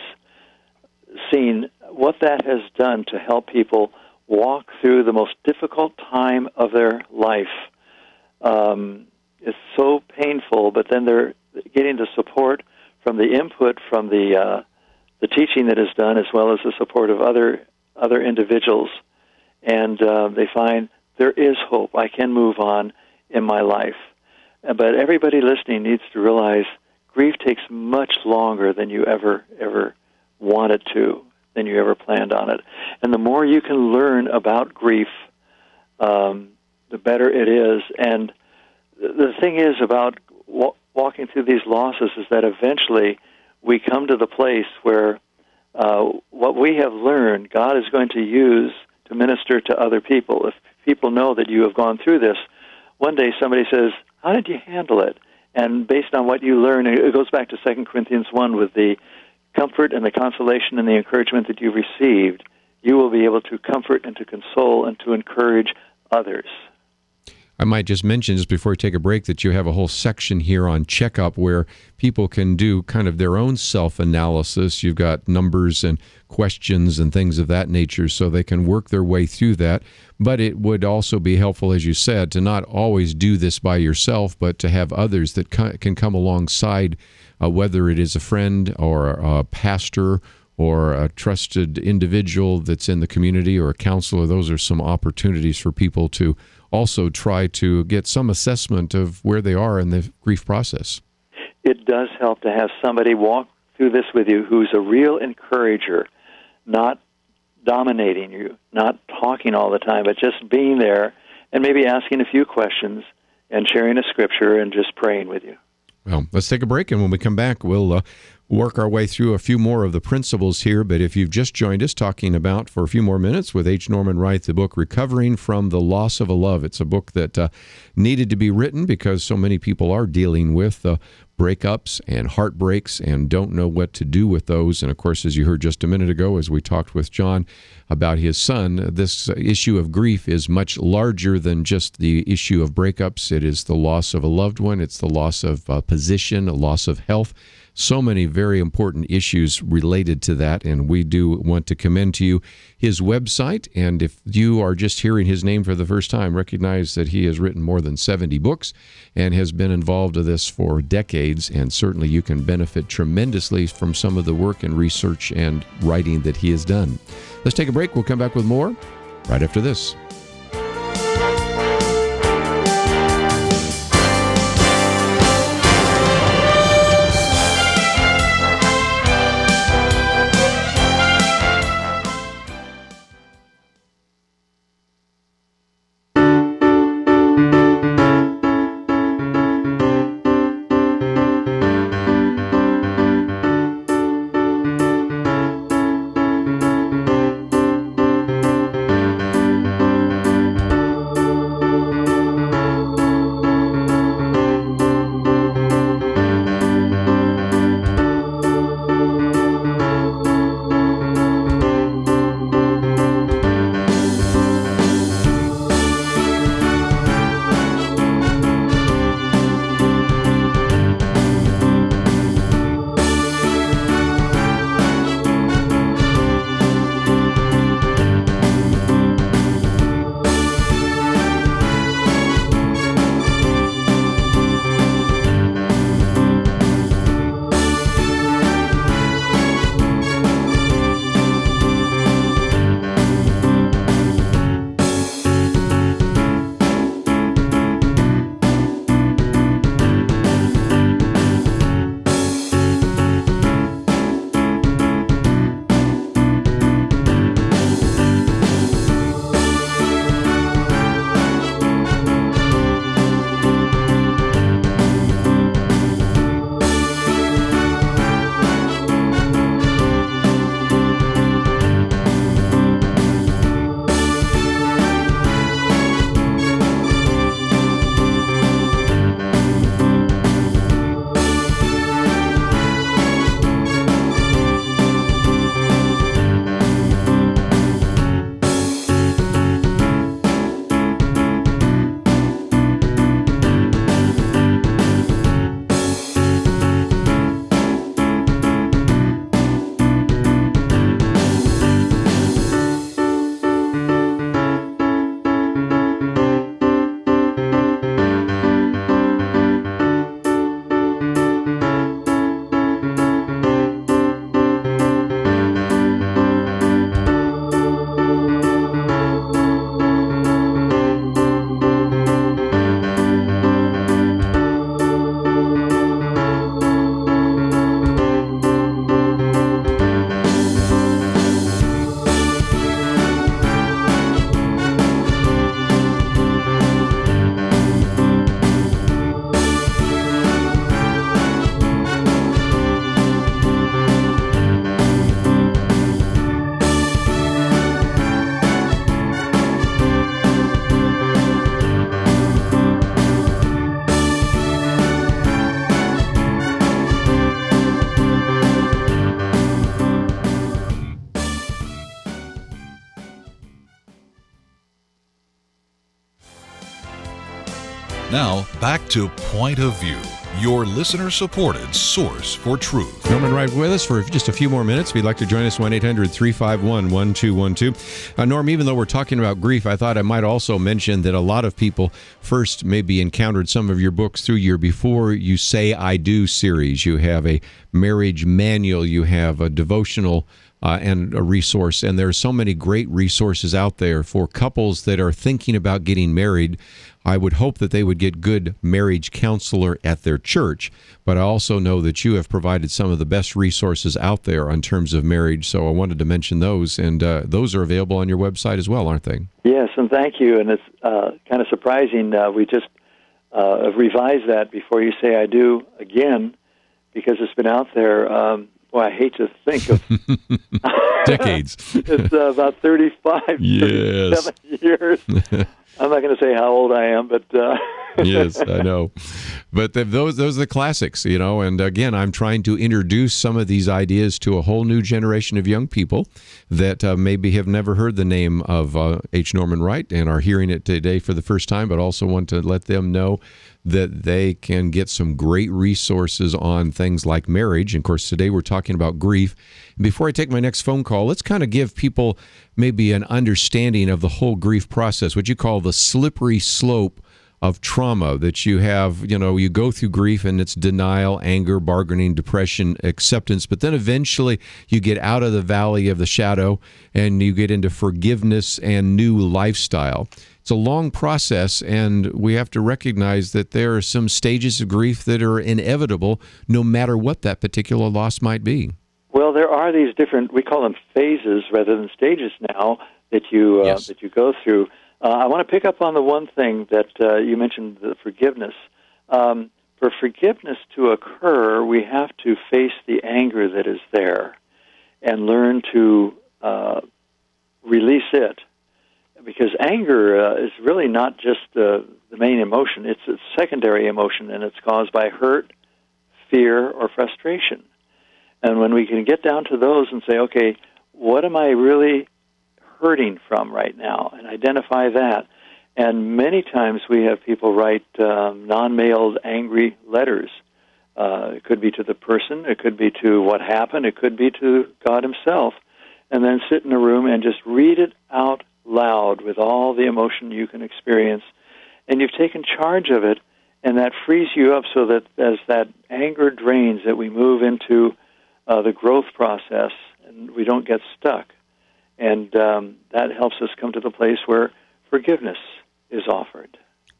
[SPEAKER 3] seen what that has done to help people walk through the most difficult time of their life. It's so painful, but then they're getting the support from the input from the teaching that is done, as well as the support of other individuals, and they find there is hope. I can move on in my life. But everybody listening needs to realize grief takes much longer than you ever wanted to, than you ever planned on it. And the more you can learn about grief, the better it is. And the thing is about walking through these losses is that eventually we come to the place where what we have learned, God is going to use to minister to other people. If people know that you have gone through this, one day somebody says, how did you handle it? And based on what you learn, it goes back to 2 Corinthians 1 with the comfort and the consolation and the encouragement that you've received, you will be able to comfort and to console and to encourage others.
[SPEAKER 1] I might just mention, just before we take a break, that you have a whole section here on Checkup where people can do kind of their own self-analysis. You've got numbers and questions and things of that nature, so they can work their way through that. But it would also be helpful, as you said, to not always do this by yourself, but to have others that can come alongside, whether it is a friend or a pastor or a trusted individual that's in the community or a counselor. Those are some opportunities for people to also try to get some assessment of where they are in the grief process.
[SPEAKER 3] It does help to have somebody walk through this with you who's a real encourager, not dominating you, not talking all the time, but just being there and maybe asking a few questions and sharing a scripture and just praying with you.
[SPEAKER 1] Well, let's take a break, and when we come back, we'll work our way through a few more of the principles here. But if you've just joined us, talking about for a few more minutes with H. Norman Wright, the book Recovering from the Loss of a Love. It's a book that needed to be written because so many people are dealing with breakups and heartbreaks and don't know what to do with those. And of course, as you heard just a minute ago, as we talked with John about his son, this issue of grief is much larger than just the issue of breakups. It is the loss of a loved one. It's the loss of position, a loss of health. So many very important issues related to that, and we do want to commend to you his website. And if you are just hearing his name for the first time, recognize that he has written more than 70 books and has been involved in this for decades, and certainly you can benefit tremendously from some of the work and research and writing that he has done. Let's take a break. We'll come back with more right after this.
[SPEAKER 2] Now, back to Point of View, your listener-supported source for truth.
[SPEAKER 1] Norman Wright with us for just a few more minutes. If you'd like to join us, 1-800-351-1212. Norm, even though we're talking about grief, I thought I might also mention that a lot of people first maybe encountered some of your books through your Before You Say I Do series. You have a marriage manual. You have a devotional and a resource. And there are so many great resources out there for couples that are thinking about getting married. I would hope that they would get good marriage counselor at their church, but I also know that you have provided some of the best resources out there in terms of marriage, so I wanted to mention those, and those are available on your website as well, aren't they?
[SPEAKER 3] Yes, and thank you, and it's kind of surprising. We just revised that Before You Say I Do again, because it's been out there. Boy, I hate to think of
[SPEAKER 1] decades.
[SPEAKER 3] It's about 35,
[SPEAKER 1] yes.
[SPEAKER 3] 37 years. I'm not going to say how old I am, but
[SPEAKER 1] yes, I know. But those are the classics, you know. And again, I'm trying to introduce some of these ideas to a whole new generation of young people that maybe have never heard the name of H. Norman Wright and are hearing it today for the first time, but also want to let them know that they can get some great resources on things like marriage. And of course, today we're talking about grief. Before I take my next phone call, let's kind of give people maybe an understanding of the whole grief process, what you call the slippery slope of trauma that you have. You know, you go through grief and it's denial, anger, bargaining, depression, acceptance, but then eventually you get out of the valley of the shadow and you get into forgiveness and new lifestyle. It's a long process, and we have to recognize that there are some stages of grief that are inevitable no matter what that particular loss might be.
[SPEAKER 3] Well, there are these different, we call them phases rather than stages now, that you that you go through. I want to pick up on the one thing that you mentioned, the forgiveness. For forgiveness to occur, we have to face the anger that is there and learn to release it. Because anger is really not just the main emotion. It's a secondary emotion, and it's caused by hurt, fear, or frustration. And when we can get down to those and say, okay, what am I really hurting from right now, and identify that. And many times we have people write non-mailed angry letters. It could be to the person, it could be to what happened, it could be to God himself, and then sit in a room and just read it out loud with all the emotion you can experience, and you've taken charge of it, and that frees you up so that as that anger drains, that we move into the growth process and we don't get stuck. And that helps us come to the place where forgiveness is offered.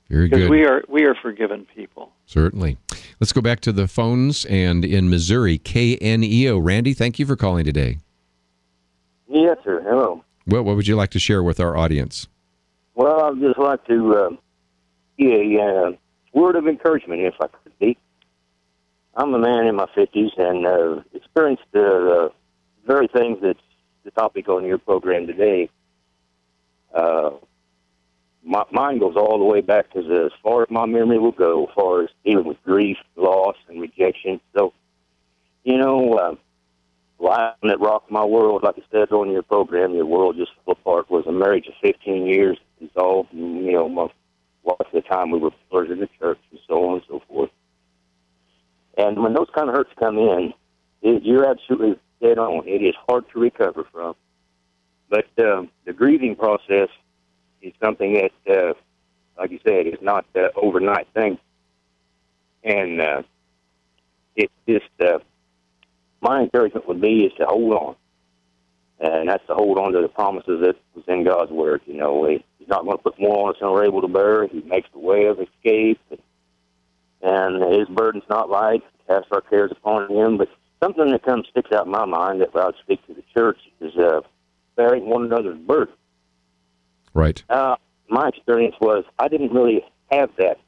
[SPEAKER 1] Very good.
[SPEAKER 3] Because we are forgiven people.
[SPEAKER 1] Certainly. Let's go back to the phones, and in Missouri, KNEO. Randy, thank you for calling today.
[SPEAKER 6] Yes, sir. Hello.
[SPEAKER 1] Well, what would you like to share with our audience?
[SPEAKER 6] Well, I'd just like to give a word of encouragement, if I could be. I'm a man in my 50s and experienced the very things that's the topic on your program today. Mine goes all the way back to as far as my memory will go, as far as dealing with grief, loss, and rejection. So, you know, life that rocked my world, like it says on your program, your world just fell apart, was a marriage of 15 years, dissolved, and, you know, my wife at the time we were pillars in the church, and so on and so forth. And when those kind of hurts come in, you're absolutely dead on. It is hard to recover from. But the grieving process is something that, like you said, is not an overnight thing. And it's just... my encouragement would be is to hold on. And that's to hold on to the promises that was in God's Word. You know, He's not going to put more on us than we're able to bear. He makes the way of escape. And His burden's not light. Cast our cares upon Him. But something that sticks out in my mind that I would speak to the church is bearing one another's burden.
[SPEAKER 1] Right.
[SPEAKER 6] My experience was I didn't really have that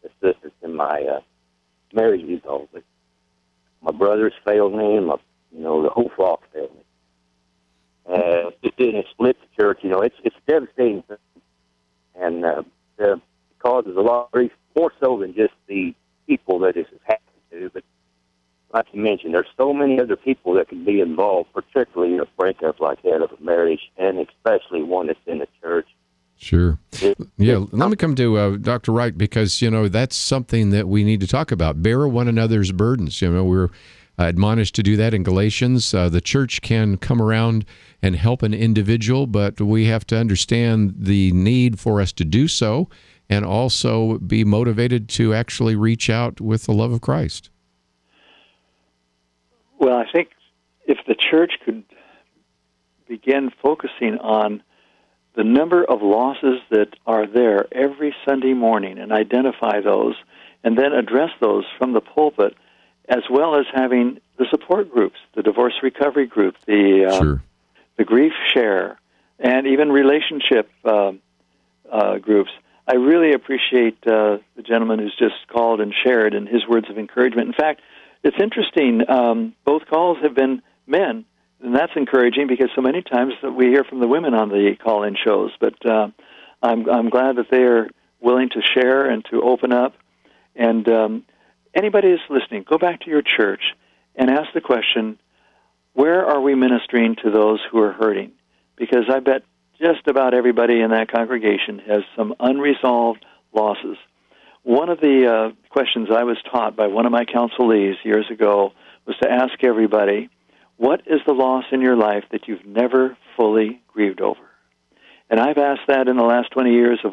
[SPEAKER 6] assistance in my marriage dissolve. My brothers failed me, and the whole flock failed me. It didn't split the church. You know, it's a devastating thing, and it causes a lot of grief, more so than just the people that this has happened to. But like you mentioned, there's so many other people that can be involved, particularly in a breakup like that of a marriage, and especially one that's in the church.
[SPEAKER 1] Sure. Yeah, let me come to Dr. Wright, because, you know, that's something that we need to talk about. Bear one another's burdens. You know, we're admonished to do that in Galatians. The church can come around and help an individual, but we have to understand the need for us to do so and also be motivated to actually reach out with the love of Christ.
[SPEAKER 3] Well, I think if the church could begin focusing on the number of losses that are there every Sunday morning and identify those and then address those from the pulpit, as well as having the support groups, the divorce recovery group, the grief share, and even relationship groups. I really appreciate the gentleman who's just called and shared and his words of encouragement. In fact, It's interesting. Both calls have been men, and that's encouraging because so many times we hear from the women on the call-in shows. But I'm glad that they are willing to share and to open up. And anybody that's listening, go back to your church and ask the question, where are we ministering to those who are hurting? Because I bet just about everybody in that congregation has some unresolved losses. One of the questions I was taught by one of my counselees years ago was to ask everybody, what is the loss in your life that you've never fully grieved over? And I've asked that in the last 20 years of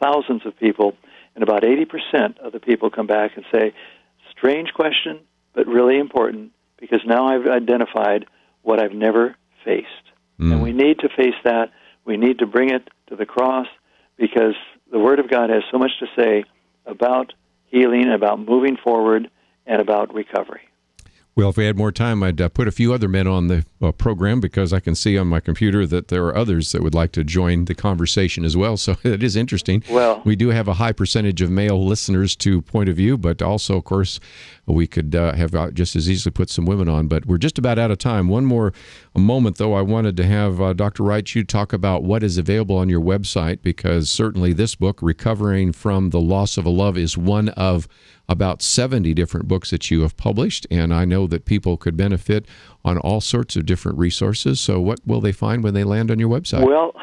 [SPEAKER 3] thousands of people, and about 80% of the people come back and say, strange question, but really important, because now I've identified what I've never faced. And we need to face that. We need to bring it to the cross, because the Word of God has so much to say about healing, about moving forward, and about recovery.
[SPEAKER 1] Well, if we had more time, I'd put a few other men on the program, because I can see on my computer that there are others that would like to join the conversation as well. So it is interesting. Well, we do have a high percentage of male listeners to Point of View, but also, of course, we could have just as easily put some women on. But we're just about out of time. One more moment, though. I wanted to have Dr. Wright, you talk about what is available on your website, because certainly this book, Recovering from the Loss of a Love, is one of about 70 different books that you have published, and I know that people could benefit on all sorts of different resources. So what will they find when they land on your website?
[SPEAKER 3] Well,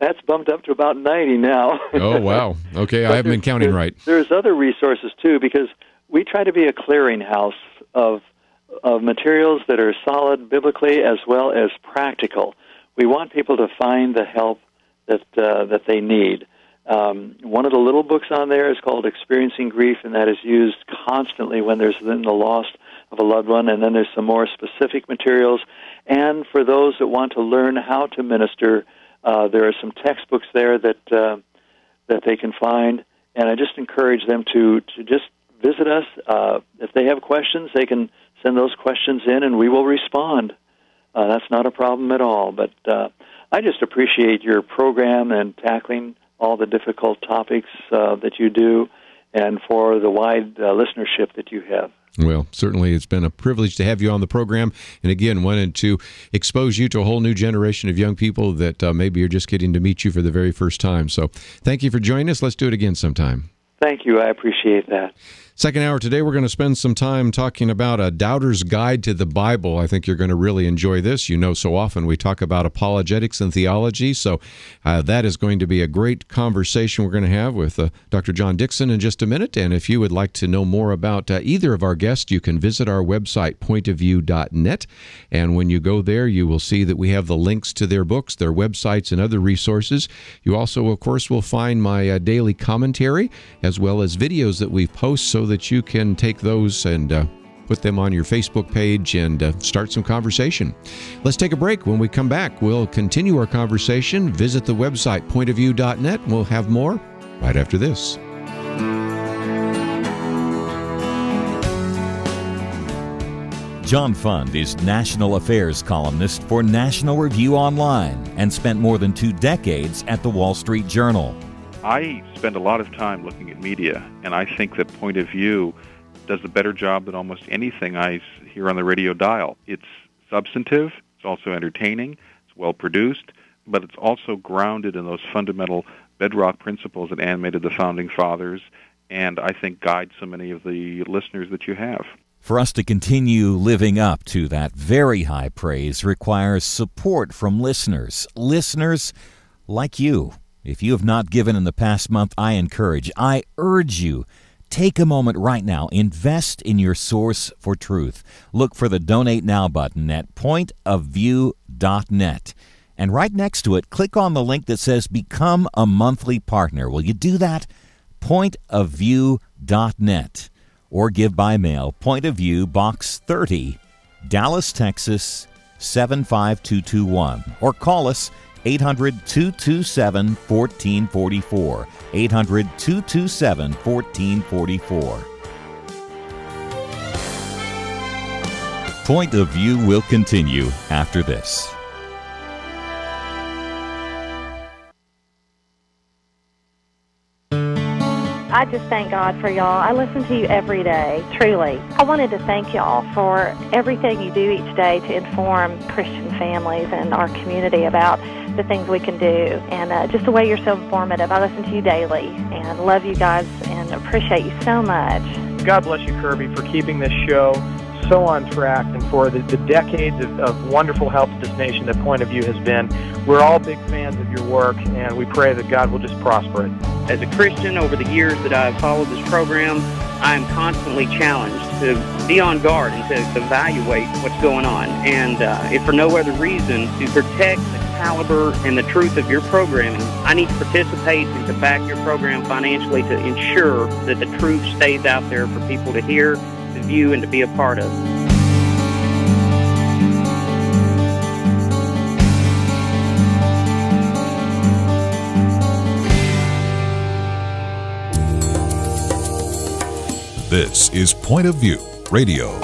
[SPEAKER 3] that's bumped up to about 90 now.
[SPEAKER 1] Oh, wow. Okay, I haven't been counting right.
[SPEAKER 3] There's other resources, too, because we try to be a clearinghouse of materials that are solid biblically as well as practical. We want people to find the help that they need. One of the little books on there is called Experiencing Grief, and that is used constantly when there's been the loss of a loved one. And then there's some more specific materials. And for those that want to learn how to minister, there are some textbooks there that they can find. And I just encourage them to just visit us. If they have questions, they can send those questions in, and we will respond. That's not a problem at all. But I just appreciate your program and tackling all the difficult topics that you do, and for the wide listenership that you have.
[SPEAKER 1] Well, certainly it's been a privilege to have you on the program, and again, wanted to expose you to a whole new generation of young people that maybe are just getting to meet you for the very first time. So thank you for joining us. Let's do it again sometime.
[SPEAKER 3] Thank you. I appreciate that.
[SPEAKER 1] Second hour today, we're going to spend some time talking about a doubter's guide to the Bible. I think you're going to really enjoy this. You know, so often we talk about apologetics and theology, so that is going to be a great conversation we're going to have with Dr. John Dixon in just a minute. And if you would like to know more about either of our guests, you can visit our website, pointofview.net. And when you go there, you will see that we have the links to their books, their websites, and other resources. You also, of course, will find my daily commentary, as well as videos that we post, so that you can take those and put them on your Facebook page and start some conversation. Let's take a break. When we come back, we'll continue our conversation. Visit the website, pointofview.net, and we'll have more right after this.
[SPEAKER 4] John Fund is National Affairs columnist for National Review Online and spent more than 2 decades at the Wall Street Journal.
[SPEAKER 7] I spend a lot of time looking at media, and I think that Point of View does a better job than almost anything I hear on the radio dial. It's substantive, it's also entertaining, it's well-produced, but it's also grounded in those fundamental bedrock principles that animated the Founding Fathers, and I think guide so many of the listeners that you have.
[SPEAKER 4] For us to continue living up to that very high praise requires support from listeners like you. If you have not given in the past month, I urge you, take a moment right now, invest in your source for truth. Look for the Donate Now button at pointofview.net. And right next to it, click on the link that says Become a Monthly Partner. Will you do that? pointofview.net. Or give by mail, Point of View, Box 30, Dallas, Texas, 75221. Or call us 800-227-1444. 800-227-1444. Point of View will continue after this.
[SPEAKER 8] I just thank God for y'all. I listen to you every day, truly. I wanted to thank y'all for everything you do each day to inform Christian families and our community about the things we can do, and just the way you're so informative. I listen to you daily and love you guys and appreciate you so much.
[SPEAKER 9] God bless you, Kirby, for keeping this show so on track and for the decades of wonderful help to this nation that Point of View has been. We're all big fans of your work, and we pray that God will just prosper it.
[SPEAKER 10] As a Christian, over the years that I've followed this program, I am constantly challenged to be on guard and to evaluate what's going on. And if for no other reason, to protect the caliber and the truth of your programming, I need to participate and to back your program financially to ensure that the truth stays out there for people to hear, to view, and to be a part of.
[SPEAKER 2] This is Point of View Radio.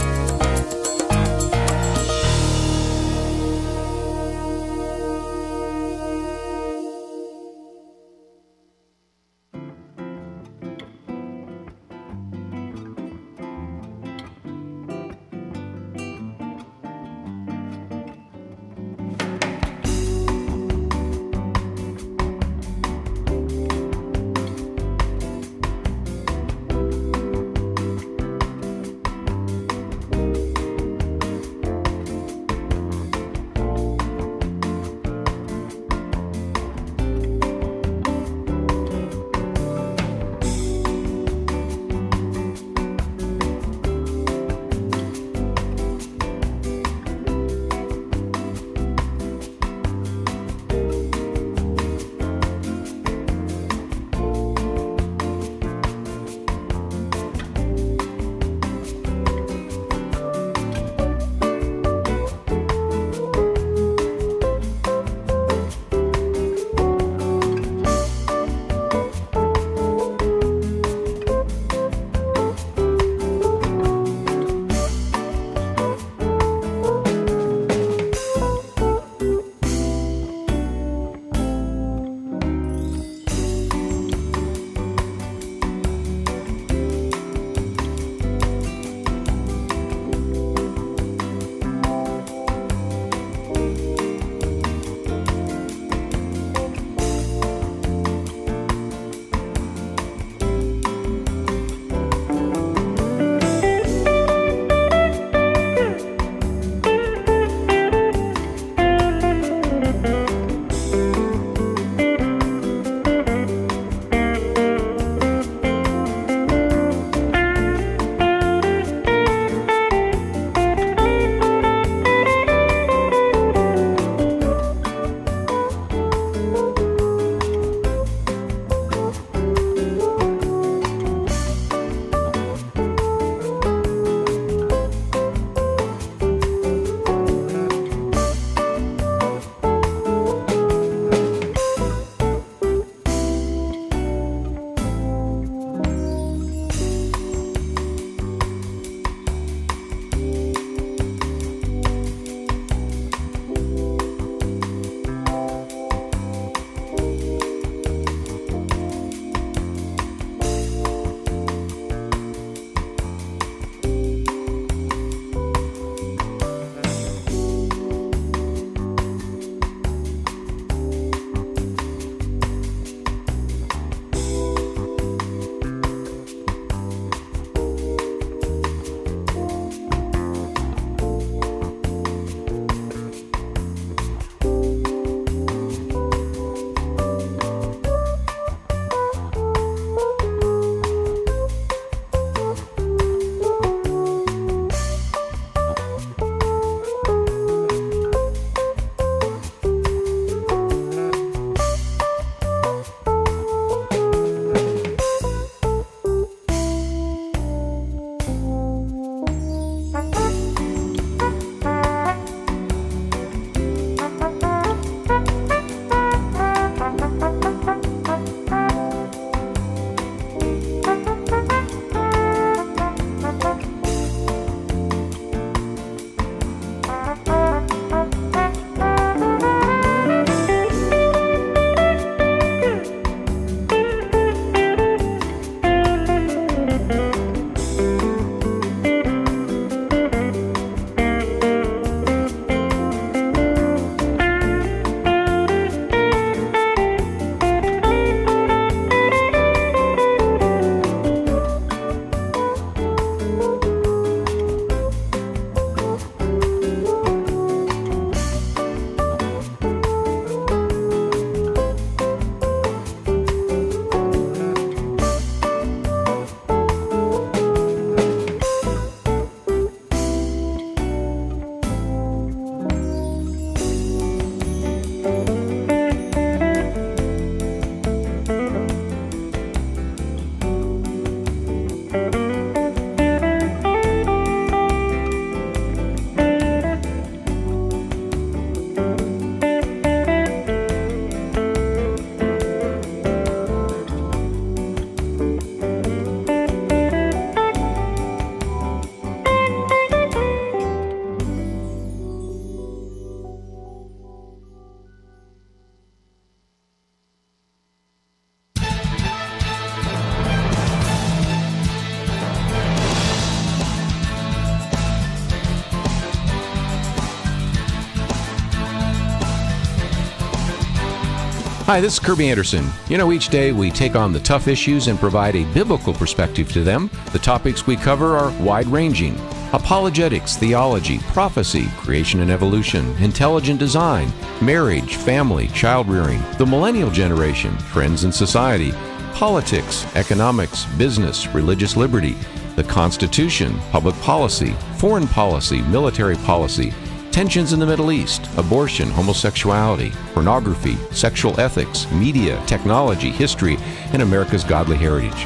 [SPEAKER 1] Hi, this is Kirby Anderson. You know, each day we take on the tough issues and provide a biblical perspective to them. The topics we cover are wide-ranging: apologetics, theology, prophecy, creation and evolution, intelligent design, marriage, family, child-rearing, the millennial generation, trends in society, politics, economics, business, religious liberty, the Constitution, public policy, foreign policy, military policy, tensions in the Middle East, abortion, homosexuality, pornography, sexual ethics, media, technology, history, and America's godly heritage.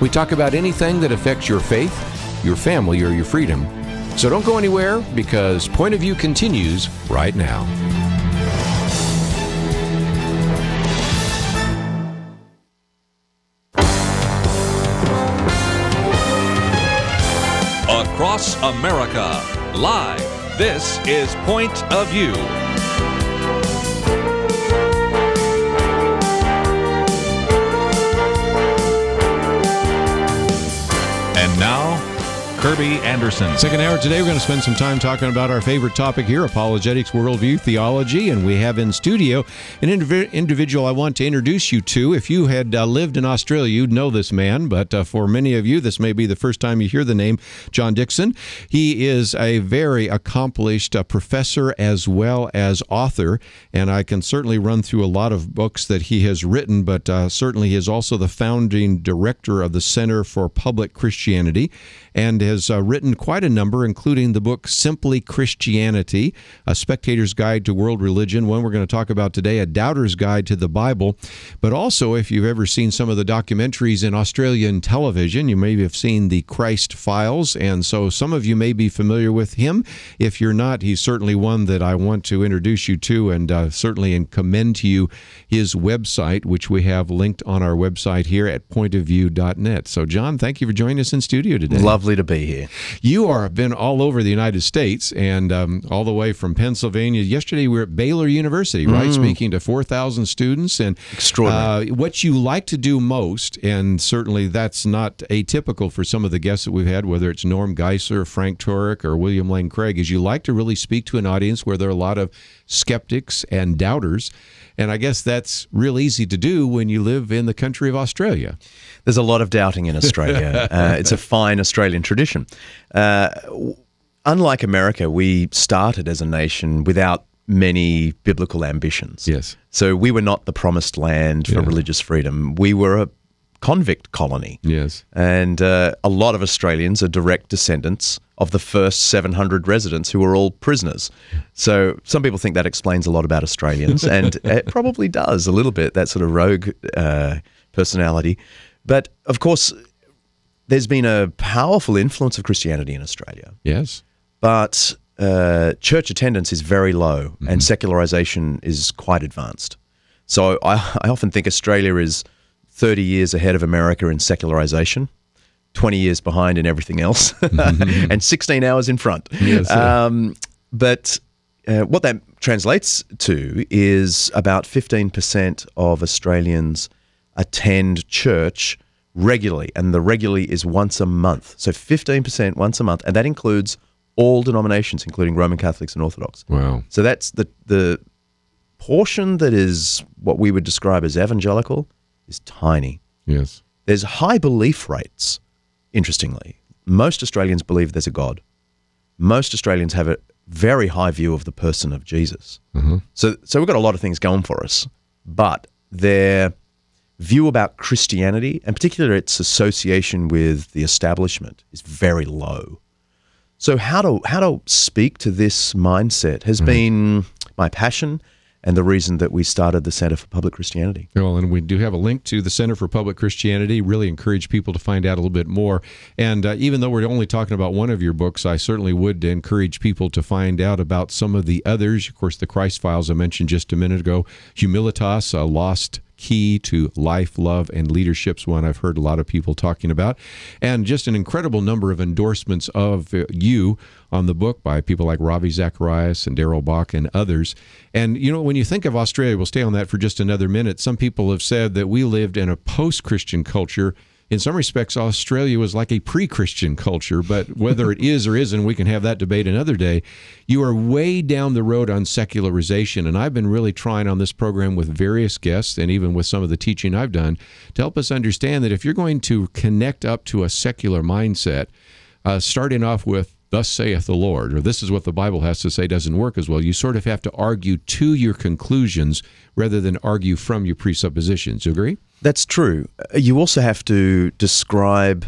[SPEAKER 1] We talk about anything that affects your faith, your family, or your freedom. So don't go anywhere, because Point of View continues right now.
[SPEAKER 2] Across America, live. This is Point of View. And now, Kirby Anderson.
[SPEAKER 1] Second hour today, we're going to spend some time talking about our favorite topic here, apologetics, worldview, theology, and we have in studio an individual I want to introduce you to. If you had lived in Australia, you'd know this man, but for many of you, this may be the first time you hear the name John Dickson. He is a very accomplished professor as well as author, and I can certainly run through a lot of books that he has written, but certainly he is also the founding director of the Center for Public Christianity, and has written quite a number, including the book Simply Christianity, A Spectator's Guide to World Religion, one we're going to talk about today, A Doubter's Guide to the Bible. But also, if you've ever seen some of the documentaries in Australian television, you may have seen the Christ Files, and so some of you may be familiar with him. If you're not, he's certainly one that I want to introduce you to, and certainly commend to you his website, which we have linked on our website here at pointofview.net. So, John, thank you for joining us in studio today.
[SPEAKER 11] Lovely to be here.
[SPEAKER 1] You have been all over the United States, and all the way from Pennsylvania. Yesterday we were at Baylor University, right, speaking to 4,000 students. And
[SPEAKER 11] extraordinary.
[SPEAKER 1] What you like to do most, and certainly that's not atypical for some of the guests that we've had, whether it's Norm Geisler, Frank Turek, or William Lane Craig, is you like to really speak to an audience where there are a lot of skeptics and doubters. And I guess that's real easy to do when you live in the country of Australia.
[SPEAKER 11] There's a lot of doubting in Australia. It's a fine Australian tradition. Unlike America, we started as a nation without many biblical ambitions.
[SPEAKER 1] Yes.
[SPEAKER 11] So we were not the promised land for religious freedom. We were a convict colony.
[SPEAKER 1] Yes.
[SPEAKER 11] And a lot of Australians are direct descendants of the first 700 residents who were all prisoners. So some people think that explains a lot about Australians, and it probably does a little bit, that sort of rogue personality. But, of course, there's been a powerful influence of Christianity in Australia.
[SPEAKER 1] Yes.
[SPEAKER 11] But church attendance is very low, and secularization is quite advanced. So I often think Australia is 30 years ahead of America in secularization, 20 years behind in everything else, and 16 hours in front.
[SPEAKER 1] Yes,
[SPEAKER 11] but what that translates to is about 15% of Australians attend church regularly, and the regularly is once a month. So 15% once a month, and that includes all denominations, including Roman Catholics and Orthodox.
[SPEAKER 1] Wow.
[SPEAKER 11] So that's the portion that is what we would describe as evangelical is tiny.
[SPEAKER 1] Yes.
[SPEAKER 11] There's high belief rates, interestingly. Most Australians believe there's a God. Most Australians have a very high view of the person of Jesus. So we've got a lot of things going for us, but their view about Christianity, and particularly its association with the establishment, is very low. So how to speak to this mindset has been my passion, and the reason that we started the Center for Public Christianity.
[SPEAKER 1] Well, and we do have a link to the Center for Public Christianity. Really encourage people to find out a little bit more. And even though we're only talking about one of your books, I certainly would encourage people to find out about some of the others. Of course, the Christ Files I mentioned just a minute ago. Humilitas, a lost key to life, love, and leadership's one I've heard a lot of people talking about. And just an incredible number of endorsements of you on the book by people like Ravi Zacharias and Darrell Bach and others. And, you know, when you think of Australia, we'll stay on that for just another minute. Some people have said that we lived in a post-Christian culture in some respects, Australia was like a pre-Christian culture, but whether it is or isn't, we can have that debate another day. You are way down the road on secularization, and I've been really trying on this program with various guests and even with some of the teaching I've done to help us understand that if you're going to connect up to a secular mindset, starting off with "Thus saith the Lord," or "This is what the Bible has to say," doesn't work as well. You sort of have to argue to your conclusions rather than argue from your presuppositions. You agree?
[SPEAKER 11] That's true. You also have to describe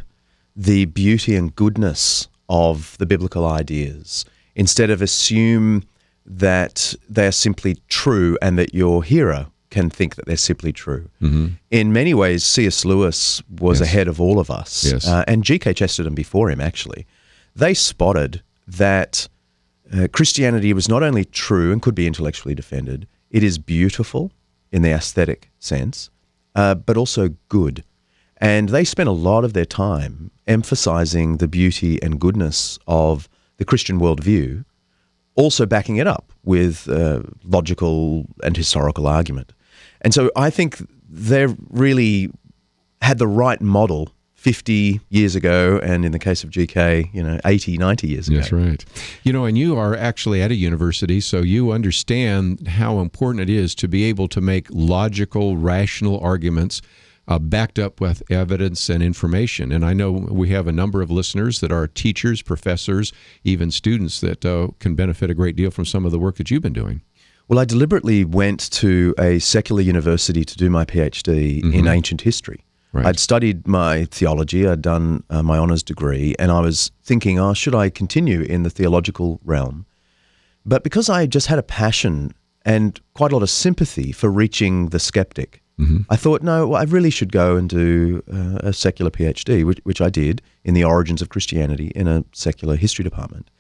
[SPEAKER 11] the beauty and goodness of the biblical ideas instead of assume that they're simply true and that your hearer can think that they're simply true.
[SPEAKER 1] Mm-hmm.
[SPEAKER 11] In many ways, C.S. Lewis was ahead of all of us, and G.K. Chesterton before him, actually. They spotted that Christianity was not only true and could be intellectually defended, it is beautiful in the aesthetic sense, but also good. And they spent a lot of their time emphasizing the beauty and goodness of the Christian worldview, also backing it up with logical and historical argument. And so I think they really had the right model 50 years ago, and in the case of GK, 80, 90 years ago.
[SPEAKER 1] That's right. And you are actually at a university, so you understand how important it is to be able to make logical, rational arguments backed up with evidence and information. And I know we have a number of listeners that are teachers, professors, even students that can benefit a great deal from some of the work that you've been doing.
[SPEAKER 11] Well, I deliberately went to a secular university to do my PhD in ancient history.
[SPEAKER 1] Right.
[SPEAKER 11] I'd studied my theology, I'd done my honours degree, and I was thinking, should I continue in the theological realm? But because I just had a passion and quite a lot of sympathy for reaching the skeptic, I thought, no, I really should go and do a secular PhD, which I did in the origins of Christianity in a secular history department.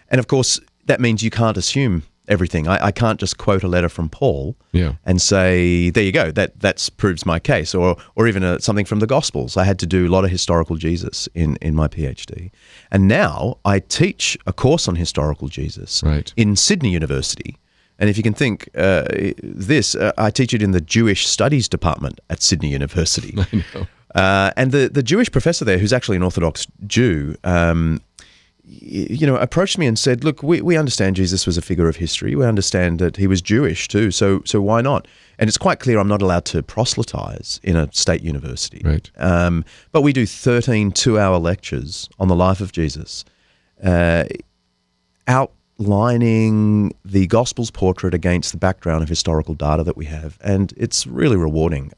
[SPEAKER 11] And of course, that means you can't assume everything. I can't just quote a letter from Paul and say, there you go, that proves my case, or even something from the Gospels. I had to do a lot of historical Jesus in my PhD. And now I teach a course on historical Jesus in Sydney University. And if you can think I teach it in the Jewish Studies Department at Sydney University.
[SPEAKER 1] I know.
[SPEAKER 11] And the Jewish professor there, who's actually an Orthodox Jew, approached me and said, look, we understand Jesus was a figure of history. We understand that he was Jewish too, so why not? And it's quite clear I'm not allowed to proselytize in a state university.
[SPEAKER 1] Right.
[SPEAKER 11] But we do 13 two-hour lectures on the life of Jesus, outlining the Gospel's portrait against the background of historical data that we have. And it's really rewarding.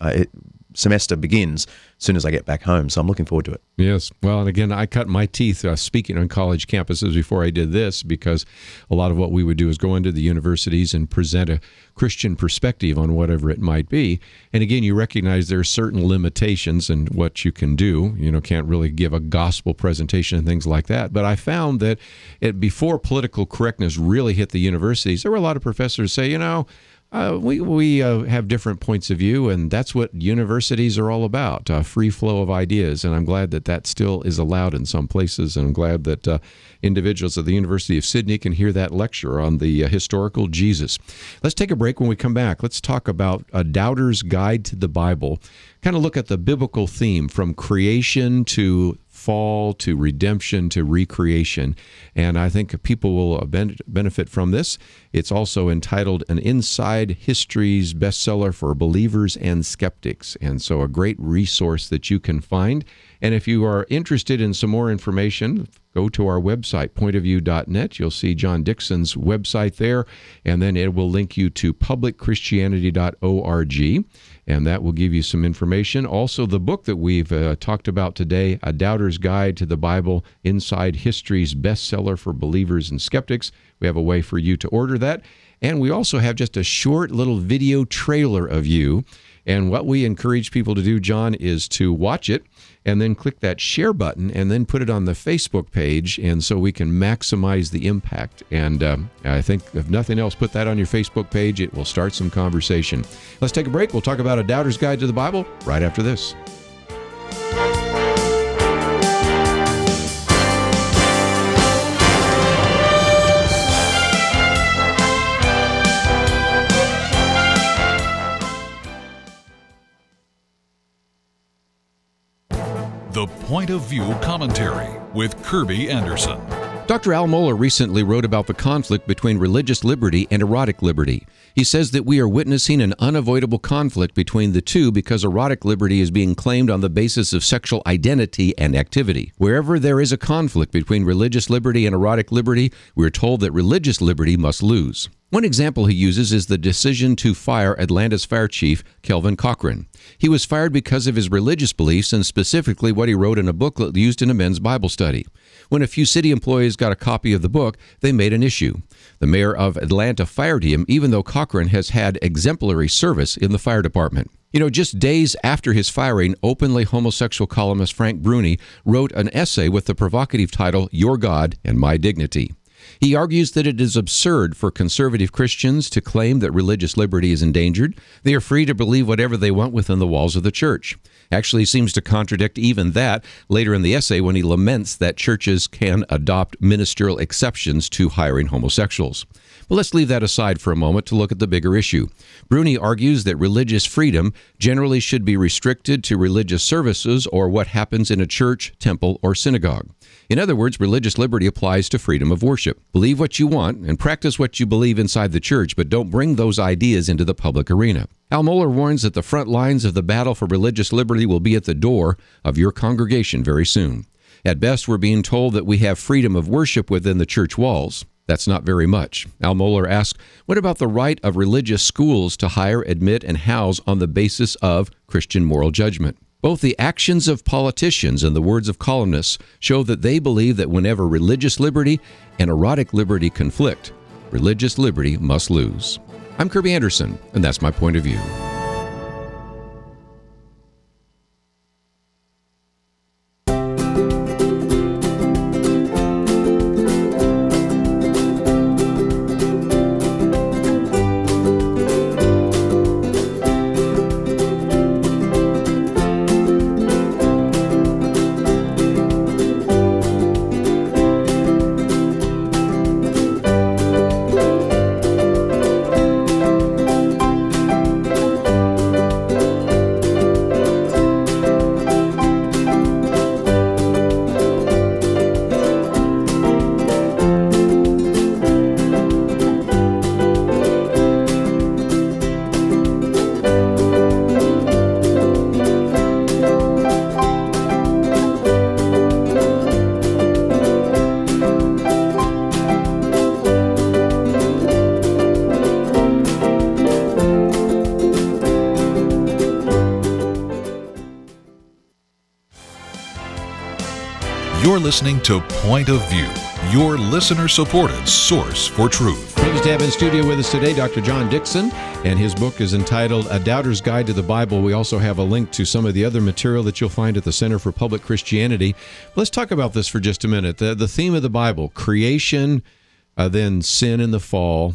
[SPEAKER 11] Semester begins as soon as I get back home, so I'm looking forward to it.
[SPEAKER 1] Yes. Well, and again, I cut my teeth speaking on college campuses before I did this, because a lot of what we would do is go into the universities and present a Christian perspective on whatever it might be. And again, you recognize there are certain limitations in what you can do. Can't really give a gospel presentation and things like that. But I found that before political correctness really hit the universities, there were a lot of professors say, we have different points of view, and that's what universities are all about, free flow of ideas. And I'm glad that still is allowed in some places, and I'm glad that individuals at the University of Sydney can hear that lecture on the historical Jesus. Let's take a break. When we come back, let's talk about A Doubter's Guide to the Bible, kind of look at the biblical theme from creation to fall to redemption to recreation. And I think people will benefit from this. It's also entitled An Inside History's Bestseller for Believers and Skeptics. And so a great resource that you can find. And if you are interested in some more information, go to our website, pointofview.net. You'll see John Dixon's website there, and then it will link you to publicchristianity.org, and that will give you some information. Also, the book that we've talked about today, A Doubter's Guide to the Bible, Inside History's Bestseller for Believers and Skeptics. We have a way for you to order that. And we also have just a short little video trailer of you. And what we encourage people to do, John, is to watch it and then click that share button and then put it on the Facebook page, and so we can maximize the impact. And I think, if nothing else, put that on your Facebook page. It will start some conversation. Let's take a break. We'll talk about A Doubter's Guide to the Bible right after this.
[SPEAKER 2] The Point of View Commentary with Kirby Anderson.
[SPEAKER 1] Dr. Al Mohler recently wrote about the conflict between religious liberty and erotic liberty. He says that we are witnessing an unavoidable conflict between the two because erotic liberty is being claimed on the basis of sexual identity and activity. Wherever there is a conflict between religious liberty and erotic liberty, we're told that religious liberty must lose. One example he uses is the decision to fire Atlanta's fire chief, Kelvin Cochran. He was fired because of his religious beliefs and specifically what he wrote in a booklet used in a men's Bible study. When a few city employees got a copy of the book, they made an issue. The mayor of Atlanta fired him, even though Cochran has had exemplary service in the fire department. You know, just days after his firing, openly homosexual columnist Frank Bruni wrote an essay with the provocative title, Your God and My Dignity. He argues that it is absurd for conservative Christians to claim that religious liberty is endangered. They are free to believe whatever they want within the walls of the church. Actually seems to contradict even that later in the essay when he laments that churches can adopt ministerial exceptions to hiring homosexuals. But let's leave that aside for a moment to look at the bigger issue. Bruni argues that religious freedom generally should be restricted to religious services or what happens in a church, temple, or synagogue. In other words, religious liberty applies to freedom of worship. Believe what you want and practice what you believe inside the church, but don't bring those ideas into the public arena. Al Mohler warns that the front lines of the battle for religious liberty will be at the door of your congregation very soon. At best, we're being told that we have freedom of worship within the church walls. That's not very much. Al Mohler asks, what about the right of religious schools to hire, admit, and house on the basis of Christian moral judgment? Both the actions of politicians and the words of columnists show that they believe that whenever religious liberty and erotic liberty conflict, religious liberty must lose. I'm Kirby Anderson, and that's my point of view.
[SPEAKER 2] You're listening to Point of View, your listener-supported source for truth.
[SPEAKER 1] Privileged to have in studio with us today Dr. John Dickson, and his book is entitled A Doubter's Guide to the Bible. We also have a link to some of the other material that you'll find at the Center for Public Christianity. Let's talk about this for just a minute. The theme of the Bible, creation, then sin and the fall,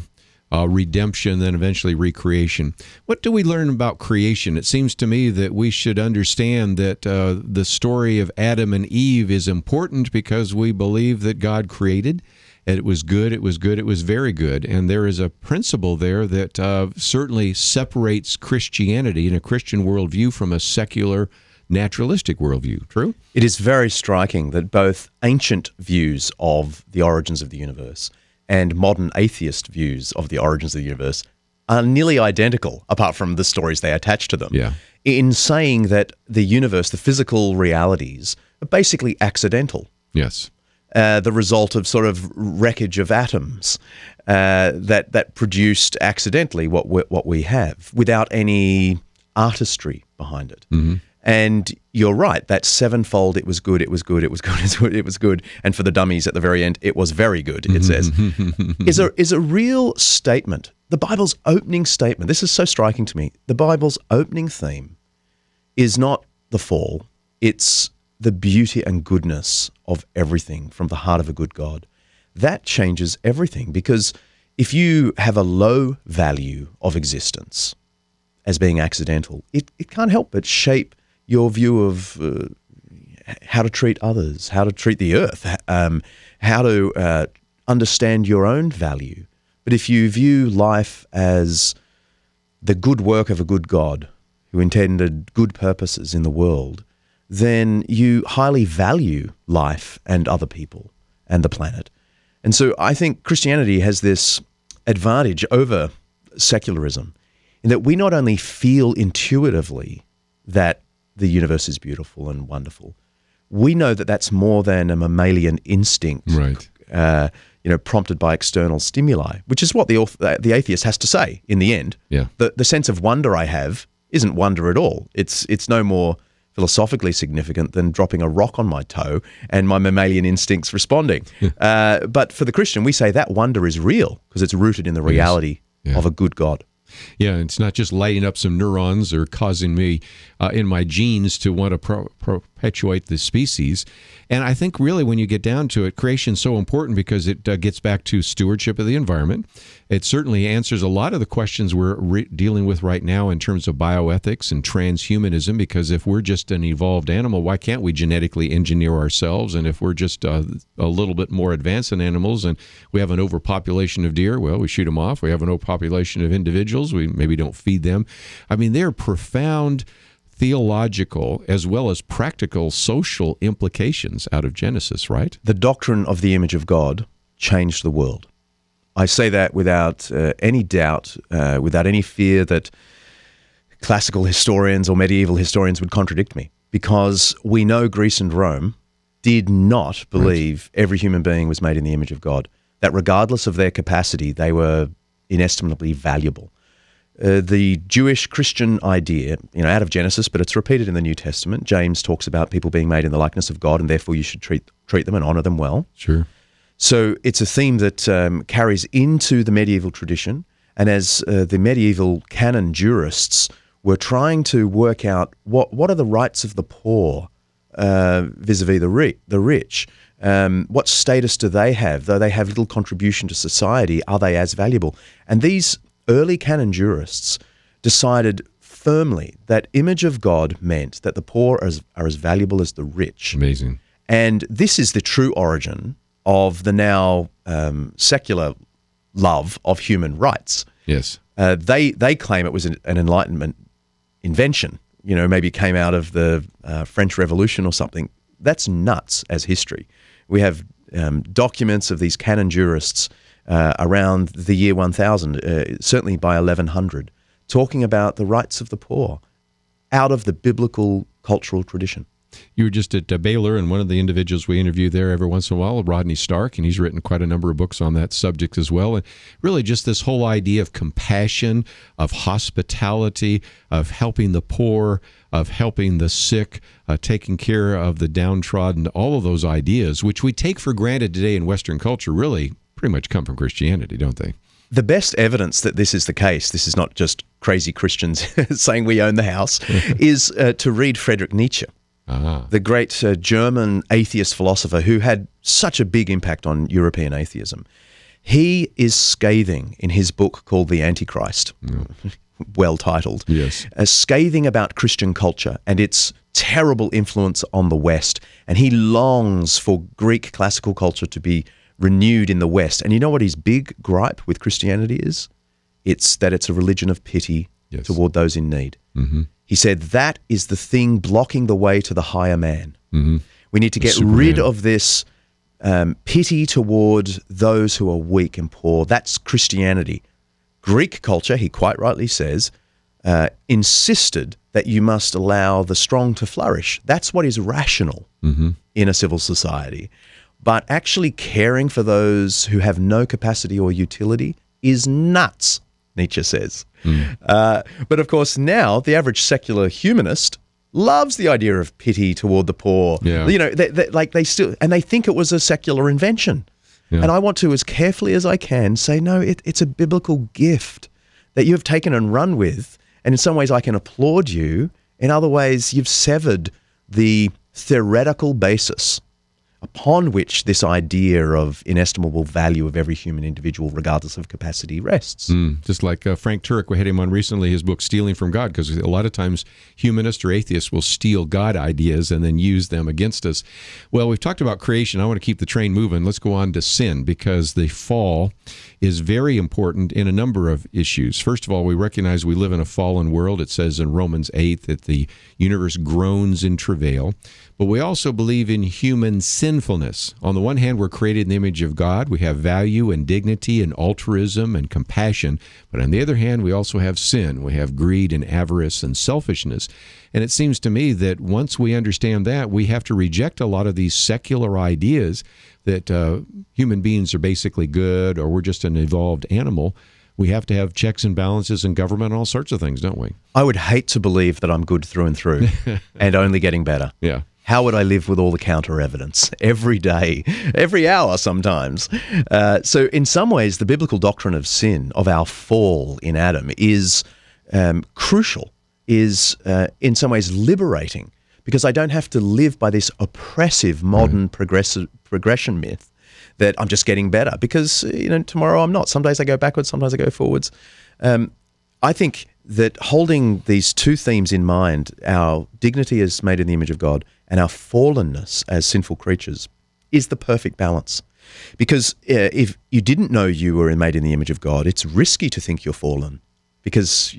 [SPEAKER 1] redemption, then eventually recreation. What do we learn about creation? It seems to me that we should understand that the story of Adam and Eve is important because we believe that God created, and it was good, it was good, it was very good. And there is a principle there that certainly separates Christianity and a Christian worldview from a secular, naturalistic worldview. True?
[SPEAKER 11] It is very striking that both ancient views of the origins of the universe and modern atheist views of the origins of the universe are nearly identical, apart from the stories they attach to them, in saying that the universe, the physical realities, are basically accidental.
[SPEAKER 1] Yes.
[SPEAKER 11] The result of sort of wreckage of atoms that produced accidentally what we have, without any artistry behind it. Mm-hmm. And you're right, that sevenfold, it was good, it was good, it was good, it was good, and for the dummies at the very end, it was very good, it says, is a real statement. The Bible's opening statement, this is so striking to me, the Bible's opening theme is not the fall, it's the beauty and goodness of everything from the heart of a good God. That changes everything, because if you have a low value of existence as being accidental, it can't help but shape your view of how to treat others, how to treat the earth, how to understand your own value. But if you view life as the good work of a good God who intended good purposes in the world, then you highly value life and other people and the planet. And so I think Christianity has this advantage over secularism in that we not only feel intuitively that the universe is beautiful and wonderful, we know that that's more than a mammalian instinct,
[SPEAKER 1] right?
[SPEAKER 11] Prompted by external stimuli, which is what the atheist has to say in the end.
[SPEAKER 1] Yeah.
[SPEAKER 11] The sense of wonder I have isn't wonder at all. It's no more philosophically significant than dropping a rock on my toe and my mammalian instincts responding. But for the Christian, we say that wonder is real because it's rooted in the reality of a good God.
[SPEAKER 1] Yeah, it's not just lighting up some neurons or causing me in my genes to want to perpetuate the species. And I think really when you get down to it, creation's so important because it gets back to stewardship of the environment. It certainly answers a lot of the questions we're dealing with right now in terms of bioethics and transhumanism, because if we're just an evolved animal, why can't we genetically engineer ourselves? And if we're just a little bit more advanced than animals and we have an overpopulation of deer, well, we shoot them off. We have an overpopulation of individuals, we maybe don't feed them. I mean, they're profound theological as well as practical social implications out of Genesis, right?
[SPEAKER 11] The doctrine of the image of God changed the world. I say that without any doubt, without any fear that classical historians or medieval historians would contradict me, because we know Greece and Rome did not believe every human being was made in the image of God, that regardless of their capacity, they were inestimably valuable. The Jewish Christian idea, out of Genesis, but it's repeated in the New Testament. James talks about people being made in the likeness of God, and therefore you should treat them and honor them well.
[SPEAKER 1] Sure.
[SPEAKER 11] So it's a theme that carries into the medieval tradition, and as the medieval canon jurists were trying to work out what are the rights of the poor vis-a-vis the rich, what status do they have? Though they have little contribution to society, are they as valuable? And these early canon jurists decided firmly that image of God meant that the poor are as valuable as the rich.
[SPEAKER 1] Amazing.
[SPEAKER 11] And this is the true origin of the now secular love of human rights.
[SPEAKER 1] Yes.
[SPEAKER 11] They claim it was an Enlightenment invention, maybe came out of the French Revolution or something. That's nuts as history. We have documents of these canon jurists around the year 1000, certainly by 1100, talking about the rights of the poor out of the biblical cultural tradition.
[SPEAKER 1] You were just at Baylor, and one of the individuals we interview there every once in a while, Rodney Stark, and he's written quite a number of books on that subject as well. And really just this whole idea of compassion, of hospitality, of helping the poor, of helping the sick, taking care of the downtrodden, all of those ideas, which we take for granted today in Western culture, really pretty much come from Christianity, don't they?
[SPEAKER 11] The best evidence that this is the case, this is not just crazy Christians saying we own the house, is to read Friedrich Nietzsche. The great German atheist philosopher who had such a big impact on European atheism. He is scathing in his book called The Antichrist, well titled, scathing about Christian culture and its terrible influence on the West. And he longs for Greek classical culture to be renewed in the West. And you know what his big gripe with Christianity is? It's that it's a religion of pity toward those in need. He said that is the thing blocking the way to the higher man. We need to get rid of this pity toward those who are weak and poor. That's Christianity. Greek culture, he quite rightly says, insisted that you must allow the strong to flourish. That's what is rational in a civil society. But actually caring for those who have no capacity or utility is nuts, Nietzsche says. But of course now the average secular humanist loves the idea of pity toward the poor. They still, and they think it was a secular invention. And I want to, as carefully as I can, say, no, it's a biblical gift that you have taken and run with. And in some ways I can applaud you. In other ways, you've severed the theoretical basis upon which this idea of inestimable value of every human individual, regardless of capacity, rests.
[SPEAKER 1] Just like Frank Turek, we had him on recently, his book, Stealing from God, because a lot of times humanists or atheists will steal God ideas and then use them against us. Well, we've talked about creation. I want to keep the train moving. Let's go on to sin, because the fall is very important in a number of issues. First of all, we recognize we live in a fallen world. It says in Romans 8 that the universe groans in travail. But we also believe in human sinfulness. On the one hand, we're created in the image of God. We have value and dignity and altruism and compassion. But on the other hand, we also have sin. We have greed and avarice and selfishness. And it seems to me that once we understand that, we have to reject a lot of these secular ideas that human beings are basically good or we're just an evolved animal. We have to have checks and balances in government and all sorts of things, don't we?
[SPEAKER 11] I would hate to believe that I'm good through and through and only getting better.
[SPEAKER 1] Yeah.
[SPEAKER 11] How would I live with all the counter evidence every day, every hour sometimes? So in some ways, the biblical doctrine of sin, of our fall in Adam, is crucial, is in some ways liberating, because I don't have to live by this oppressive modern progression myth that I'm just getting better, because tomorrow I'm not. Some days I go backwards, sometimes I go forwards. I think that holding these two themes in mind, our dignity as made in the image of God and our fallenness as sinful creatures, is the perfect balance. Because if you didn't know you were made in the image of God, it's risky to think you're fallen, because,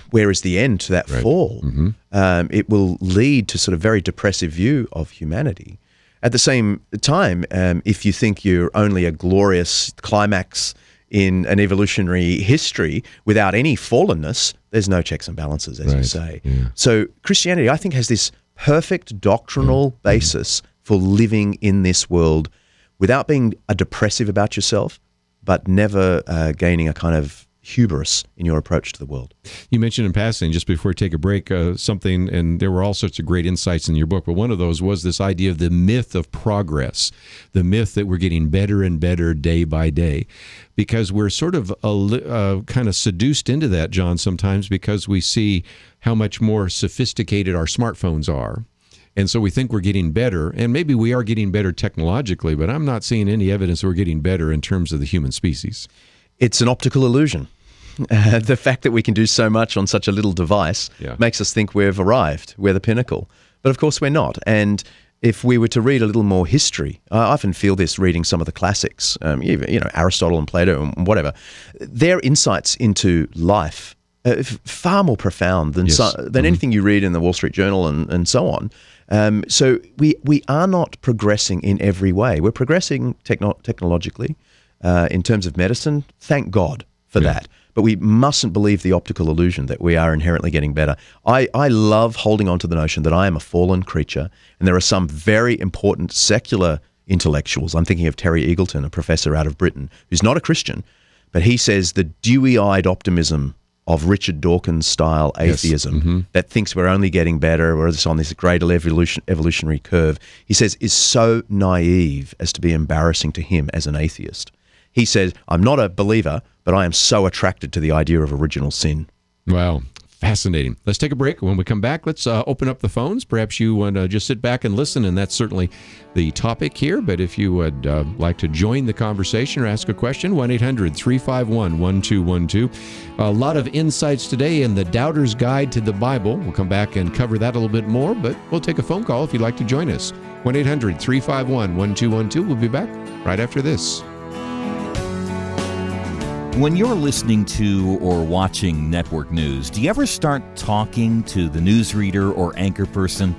[SPEAKER 11] where is the end to that fall? It will lead to sort of very depressive view of humanity. At the same time, if you think you're only a glorious climax in an evolutionary history without any fallenness, there's no checks and balances, as you say.
[SPEAKER 1] Yeah.
[SPEAKER 11] So Christianity, I think, has this perfect doctrinal basis for living in this world without being a depressive about yourself, but never gaining a kind of hubris in your approach to the world.
[SPEAKER 1] You mentioned in passing, just before we take a break, something, and there were all sorts of great insights in your book, but one of those was this idea of the myth of progress, the myth that we're getting better and better day by day, because we're sort of kind of seduced into that, John, sometimes, because we see how much more sophisticated our smartphones are. And so we think we're getting better, and maybe we are getting better technologically, but I'm not seeing any evidence that we're getting better in terms of the human species.
[SPEAKER 11] It's an optical illusion. The fact that we can do so much on such a little device makes us think we've arrived, we're the pinnacle. But of course we're not. And if we were to read a little more history, I often feel this reading some of the classics, Aristotle and Plato and whatever, their insights into life are far more profound than anything you read in the Wall Street Journal and so on. So we are not progressing in every way. We're progressing technologically in terms of medicine. Thank God for that. But we mustn't believe the optical illusion that we are inherently getting better. I love holding on to the notion that I am a fallen creature, and there are some very important secular intellectuals. I'm thinking of Terry Eagleton, a professor out of Britain, who's not a Christian, but he says the dewy-eyed optimism of Richard Dawkins-style atheism that thinks we're only getting better, or on this great evolutionary curve, he says is so naive as to be embarrassing to him as an atheist. He says, I'm not a believer, but I am so attracted to the idea of original sin.
[SPEAKER 1] Wow. Fascinating. Let's take a break. When we come back, let's open up the phones. Perhaps you want to just sit back and listen, and that's certainly the topic here. But if you would like to join the conversation or ask a question, 1-800-351-1212. A lot of insights today in the Doubter's Guide to the Bible. We'll come back and cover that a little bit more, but we'll take a phone call if you'd like to join us. 1-800-351-1212. We'll be back right after this.
[SPEAKER 4] When you're listening to or watching network news, do you ever start talking to the newsreader or anchor person?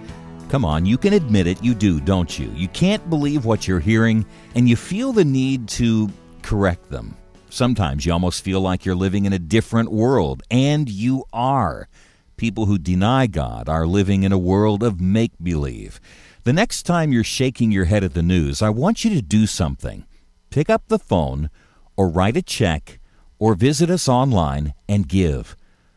[SPEAKER 4] Come on, you can admit it, you do, don't you? You can't believe what you're hearing, and you feel the need to correct them. Sometimes you almost feel like you're living in a different world, and you are. People who deny God are living in a world of make-believe. The next time you're shaking your head at the news, I want you to do something. Pick up the phone or write a check or visit us online and give.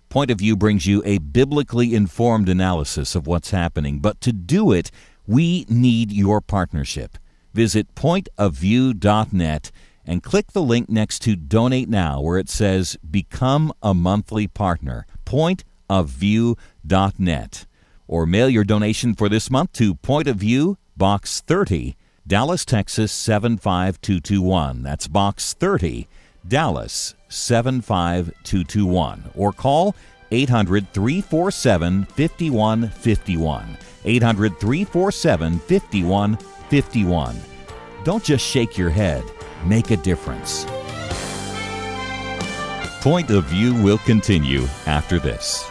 [SPEAKER 4] Point of View brings you a biblically informed analysis of what's happening, but to do it, we need your partnership. Visit pointofview.net and click the link next to Donate Now where it says Become a Monthly Partner. Pointofview.net. Or mail your donation for this month to Point of View, Box 30, Dallas, Texas 75221. That's Box 30, Dallas 75221. Or call 800-347-5151. 800-347-5151. Don't just shake your head. Make a difference. Point of View will continue after this.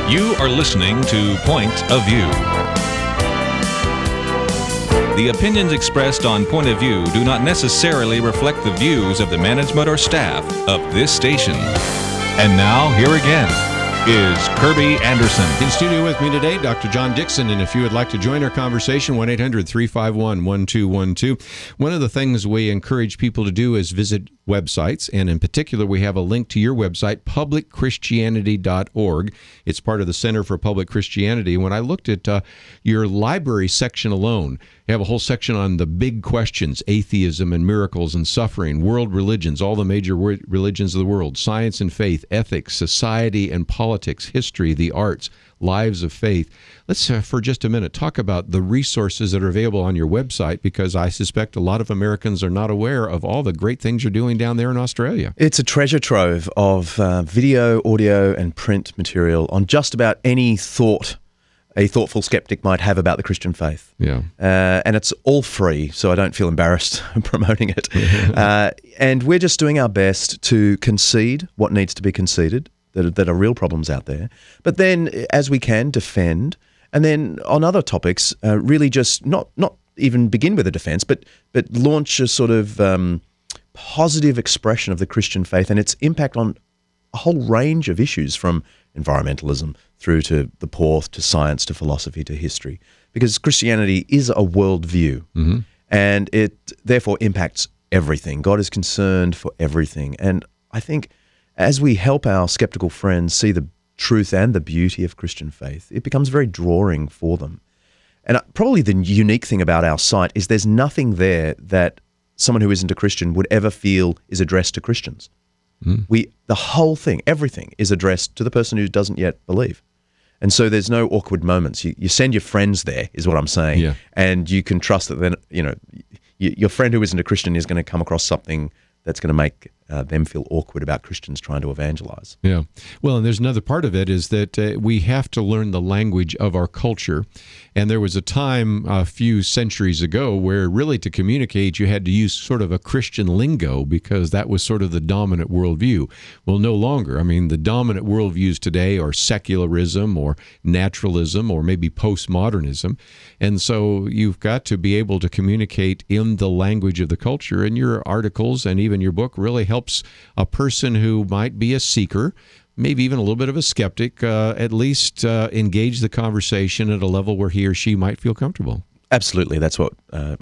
[SPEAKER 2] You are listening to Point of View. The opinions expressed on Point of View do not necessarily reflect the views of the management or staff of this station. And now, here again is Kirby Anderson.
[SPEAKER 1] In studio with me today, Dr. John Dixon, and if you would like to join our conversation, 1-800-351-1212. One of the things we encourage people to do is visit websites, and in particular, we have a link to your website, publicchristianity.org. It's part of the Center for Public Christianity. When I looked at your library section alone, you have a whole section on the big questions: atheism and miracles and suffering, world religions, all the major religions of the world, science and faith, ethics, society and politics, history, the arts, lives of faith. Let's, for just a minute, talk about the resources that are available on your website, because I suspect a lot of Americans are not aware of all the great things you're doing down there in Australia.
[SPEAKER 11] It's a treasure trove of video, audio, and print material on just about any thought a thoughtful skeptic might have about the Christian faith.
[SPEAKER 1] Yeah.
[SPEAKER 11] And it's all free, so I don't feel embarrassed promoting it. And we're just doing our best to concede what needs to be conceded, that are real problems out there. But then, as we can, defend. And then on other topics, really just not even begin with a defense, but launch a sort of positive expression of the Christian faith and its impact on a whole range of issues, from environmentalism through to the poor, to science, to philosophy, to history. Because Christianity is a worldview, and it therefore impacts everything. God is concerned for everything. And I think as we help our skeptical friends see the truth and the beauty of Christian faith, it becomes very drawing for them. And probably the unique thing about our site is there's nothing there that someone who isn't a Christian would ever feel is addressed to Christians. The whole thing, everything, is addressed to the person who doesn't yet believe. And so there's no awkward moments. You send your friends there, is what I'm saying, and you can trust that then, your friend who isn't a Christian is going to come across something that's going to make them feel awkward about Christians trying to evangelize.
[SPEAKER 1] Yeah. Well, and there's another part of it is that we have to learn the language of our culture. And there was a time a few centuries ago where really to communicate you had to use sort of a Christian lingo, because that was sort of the dominant worldview. Well, no longer. I mean, the dominant worldviews today are secularism or naturalism or maybe postmodernism. And so you've got to be able to communicate in the language of the culture. And your articles and even your book really helps a person who might be a seeker, maybe even a little bit of a skeptic, at least engage the conversation at a level where he or she might feel comfortable.
[SPEAKER 11] Absolutely. That's what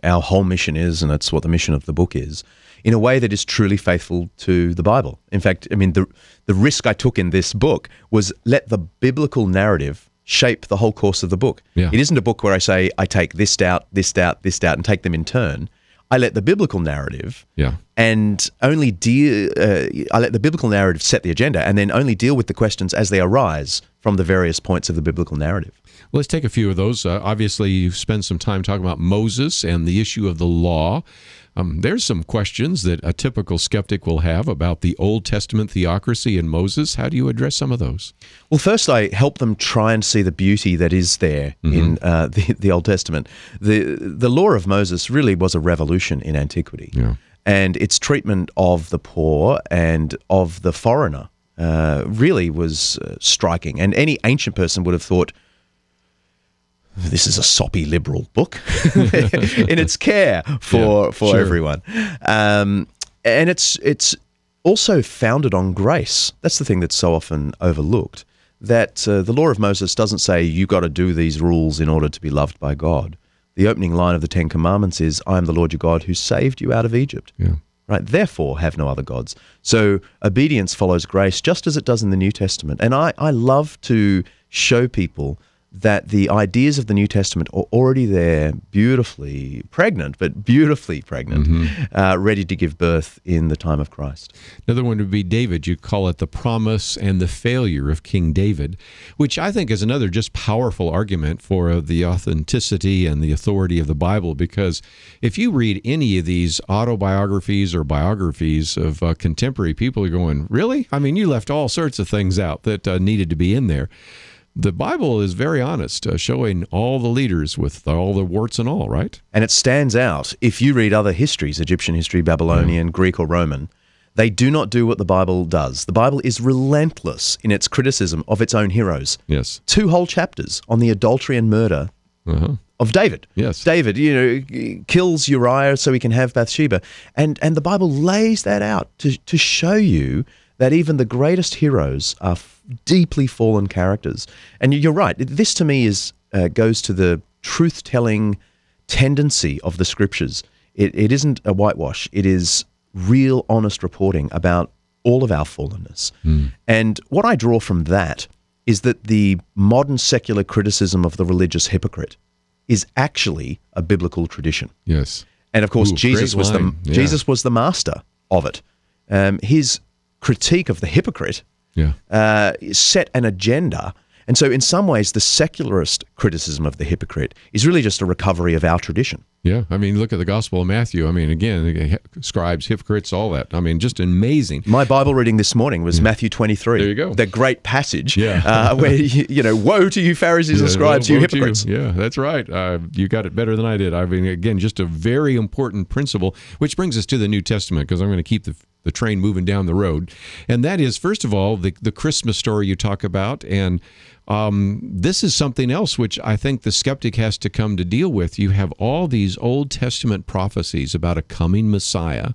[SPEAKER 11] our whole mission is, and that's what the mission of the book is, in a way that is truly faithful to the Bible. In fact, I mean, the risk I took in this book was let the biblical narrative shape the whole course of the book.
[SPEAKER 1] Yeah.
[SPEAKER 11] It isn't a book where I say, I take this out, this out, this out, and take them in turn. I let the biblical narrative and only I let the biblical narrative set the agenda, and then only deal with the questions as they arise from the various points of the biblical narrative.
[SPEAKER 1] Well, let's take a few of those. Obviously, you've spent some time talking about Moses and the issue of the law. There's some questions that a typical skeptic will have about the Old Testament theocracy and Moses. How do you address some of those?
[SPEAKER 11] Well, first, I help them try and see the beauty that is there in the Old Testament. The law of Moses really was a revolution in antiquity. And its treatment of the poor and of the foreigner really was striking. And any ancient person would have thought, this is a soppy liberal book in its care for everyone. And it's also founded on grace. That's the thing that's so often overlooked, that the law of Moses doesn't say you got to do these rules in order to be loved by God. The opening line of the Ten Commandments is, I am the Lord your God who saved you out of Egypt. Right? Therefore, have no other gods. So obedience follows grace, just as it does in the New Testament. And I love to show people that the ideas of the New Testament are already there, beautifully pregnant, ready to give birth in the time of Christ.
[SPEAKER 1] Another one would be David. You call it the promise and the failure of King David, which I think is another just powerful argument for the authenticity and the authority of the Bible, because if you read any of these autobiographies or biographies of contemporary people, you're going, really? I mean, you left all sorts of things out that needed to be in there. The Bible is very honest, showing all the leaders with all the warts and all, right?
[SPEAKER 11] And it stands out. If you read other histories, Egyptian history, Babylonian, Greek or Roman, they do not do what the Bible does. The Bible is relentless in its criticism of its own heroes.
[SPEAKER 1] Yes.
[SPEAKER 11] 2 whole chapters on the adultery and murder of David.
[SPEAKER 1] Yes.
[SPEAKER 11] David, kills Uriah so he can have Bathsheba. And the Bible lays that out to show you that even the greatest heroes are deeply fallen characters. And you're right. This, to me, goes to the truth-telling tendency of the Scriptures. It isn't a whitewash. It is real, honest reporting about all of our fallenness. And what I draw from that is that the modern secular criticism of the religious hypocrite is actually a biblical tradition.
[SPEAKER 1] Yes.
[SPEAKER 11] And of course, Jesus was the master of it. His critique of the hypocrite set an agenda. And so in some ways, the secularist criticism of the hypocrite is really just a recovery of our tradition.
[SPEAKER 1] Yeah, I mean, look at the Gospel of Matthew. I mean, again, scribes, hypocrites, all that. I mean, just amazing.
[SPEAKER 11] My Bible reading this morning was Matthew 23.
[SPEAKER 1] There you go.
[SPEAKER 11] The great passage where, woe to you Pharisees and scribes, you hypocrites.
[SPEAKER 1] Yeah, that's right. You got it better than I did. I mean, again, just a very important principle, which brings us to the New Testament, because I'm going to keep the train moving down the road. And that is, first of all, the Christmas story you talk about. And this is something else which I think the skeptic has to come to deal with. You have all these Old Testament prophecies about a coming Messiah,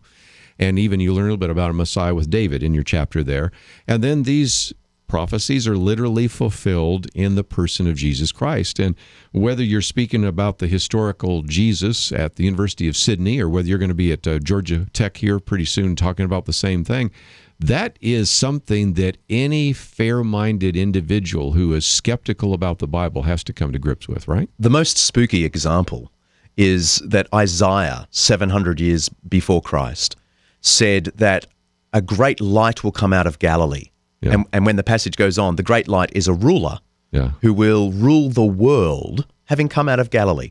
[SPEAKER 1] and even you learn a little bit about a Messiah with David in your chapter there. And then these prophecies are literally fulfilled in the person of Jesus Christ. And whether you're speaking about the historical Jesus at the University of Sydney, or whether you're going to be at Georgia Tech here pretty soon talking about the same thing, that is something that any fair-minded individual who is skeptical about the Bible has to come to grips with, right?
[SPEAKER 11] The most spooky example is that Isaiah, 700 years before Christ, said that a great light will come out of Galilee. Yeah. And when the passage goes on, the great light is a ruler who will rule the world, having come out of Galilee.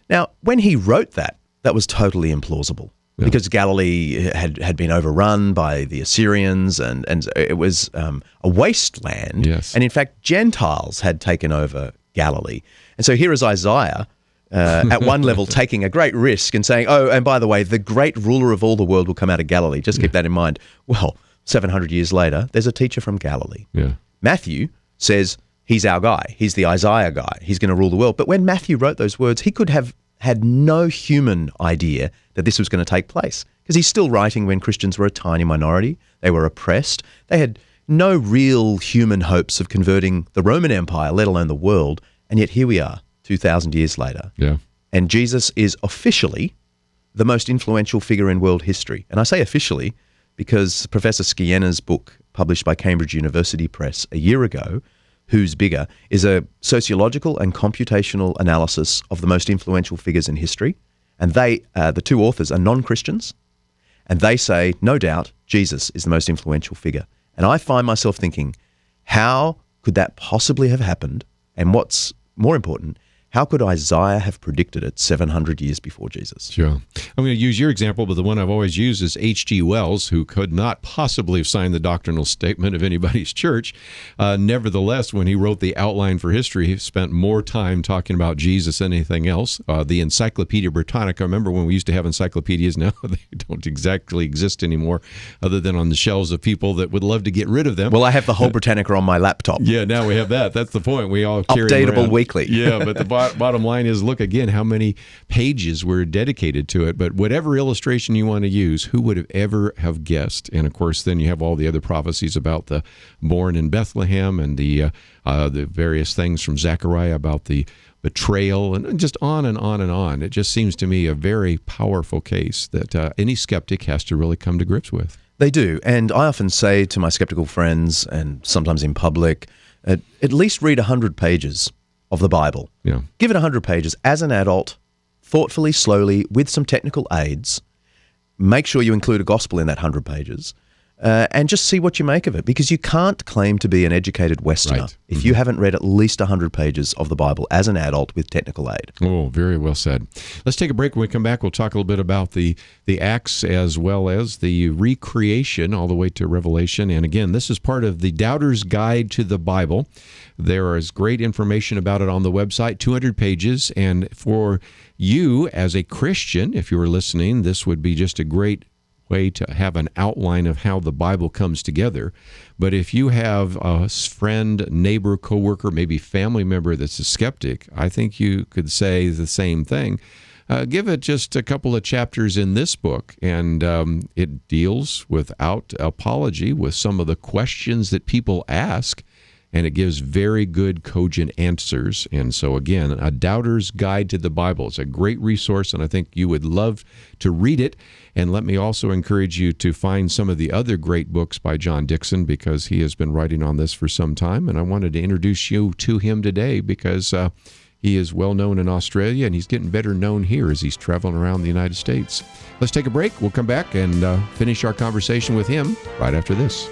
[SPEAKER 11] Now, when he wrote that, that was totally implausible. Yeah. Because Galilee had been overrun by the Assyrians, and it was a wasteland.
[SPEAKER 1] Yes.
[SPEAKER 11] And in fact, Gentiles had taken over Galilee. And so here is Isaiah at one level taking a great risk and saying, oh, and by the way, the great ruler of all the world will come out of Galilee. Just keep that in mind. Well, 700 years later, there's a teacher from Galilee.
[SPEAKER 1] Yeah.
[SPEAKER 11] Matthew says he's our guy. He's the Isaiah guy. He's going to rule the world. But when Matthew wrote those words, he could have had no human idea that this was going to take place, because he's still writing when Christians were a tiny minority. They were oppressed. They had no real human hopes of converting the Roman Empire, let alone the world. And yet here we are, 2,000 years later.
[SPEAKER 1] Yeah.
[SPEAKER 11] And Jesus is officially the most influential figure in world history. And I say officially because Professor Scienna's book, published by Cambridge University Press a year ago, Who's Bigger, is a sociological and computational analysis of the most influential figures in history. And they, the two authors, are non-Christians. And they say, no doubt, Jesus is the most influential figure. And I find myself thinking, how could that possibly have happened? And what's more important, how could Isaiah have predicted it 700 years before Jesus?
[SPEAKER 1] Sure. I'm going to use your example, but the one I've always used is H.G. Wells, who could not possibly have signed the doctrinal statement of anybody's church. Nevertheless, when he wrote the outline for history, he spent more time talking about Jesus than anything else. The Encyclopedia Britannica, remember when we used to have encyclopedias? Now they don't exactly exist anymore, other than on the shelves of people that would love to get rid of them.
[SPEAKER 11] Well, I have the whole Britannica on my laptop.
[SPEAKER 1] Yeah, now we have that. That's the point. We all carry
[SPEAKER 11] updatable weekly.
[SPEAKER 1] Yeah, but the bottom line is, look again how many pages were dedicated to it. But whatever illustration you want to use, who would have ever have guessed? And of course, then you have all the other prophecies about the born in Bethlehem, and the various things from Zechariah about the betrayal, and just on and on and on. It just seems to me a very powerful case that any skeptic has to really come to grips with.
[SPEAKER 11] They do. And I often say to my skeptical friends, and sometimes in public, at least read 100 pages of the Bible.
[SPEAKER 1] Yeah.
[SPEAKER 11] Give it 100 pages as an adult, thoughtfully, slowly, with some technical aids. Make sure you include a gospel in that 100 pages, and just see what you make of it, because you can't claim to be an educated Westerner if you haven't read at least 100 pages of the Bible as an adult with technical aid.
[SPEAKER 1] Oh, very well said. Let's take a break. When we come back, we'll talk a little bit about the Acts as well as the recreation all the way to Revelation. And again, this is part of the Doubter's Guide to the Bible. There is great information about it on the website, 200 pages. And for you as a Christian, if you were listening, this would be just a great way to have an outline of how the Bible comes together. But if you have a friend, neighbor, coworker, maybe family member that's a skeptic, I think you could say the same thing. Give it just a couple of chapters in this book, and it deals without apology with some of the questions that people ask. and it gives very good, cogent answers. And so, again, A Doubter's Guide to the Bible. It's a great resource, and I think you would love to read it. And let me also encourage you to find some of the other great books by John Dickson, because he has been writing on this for some time, and I wanted to introduce you to him today because he is well known in Australia, and he's getting better known here as he's traveling around the United States. Let's take a break. We'll come back and finish our conversation with him right after this.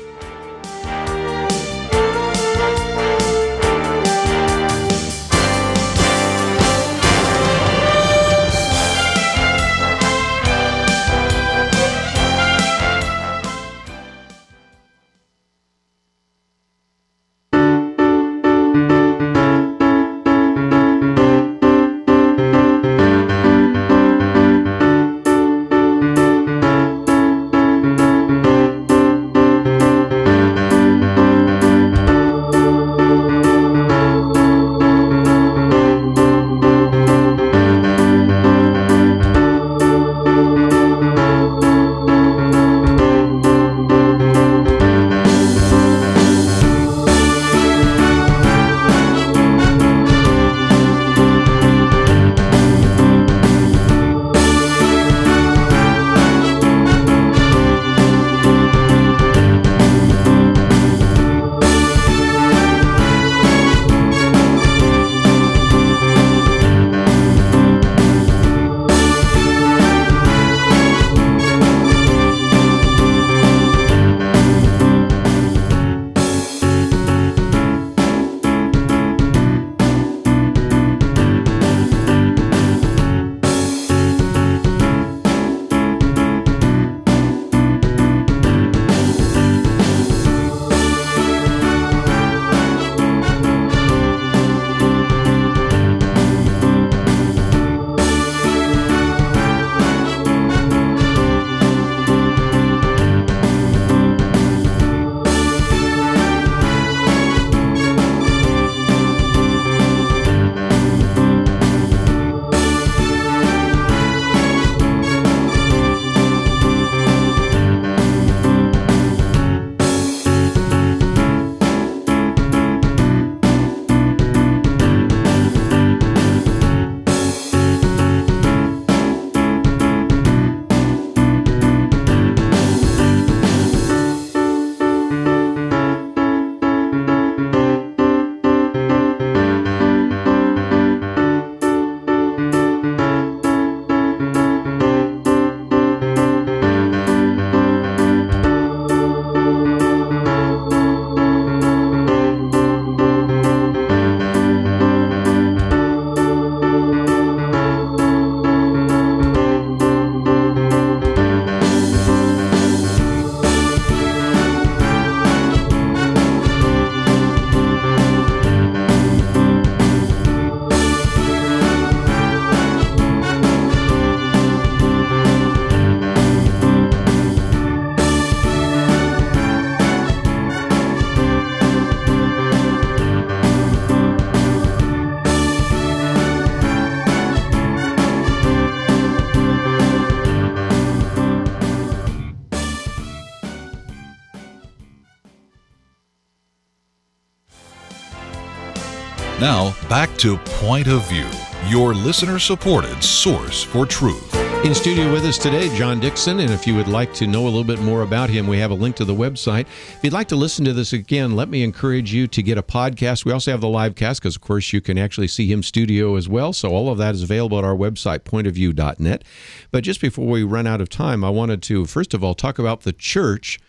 [SPEAKER 2] Now, back to Point of View, your listener-supported source for truth.
[SPEAKER 1] In studio with us today, John Dickson, and if you would like to know a little bit more about him, we have a link to the website. If you'd like to listen to this again, let me encourage you to get a podcast. We also have the live cast because, of course, you can actually see him studio as well, so all of that is available at our website, pointofview.net. But just before we run out of time, I wanted to, first of all, talk about the church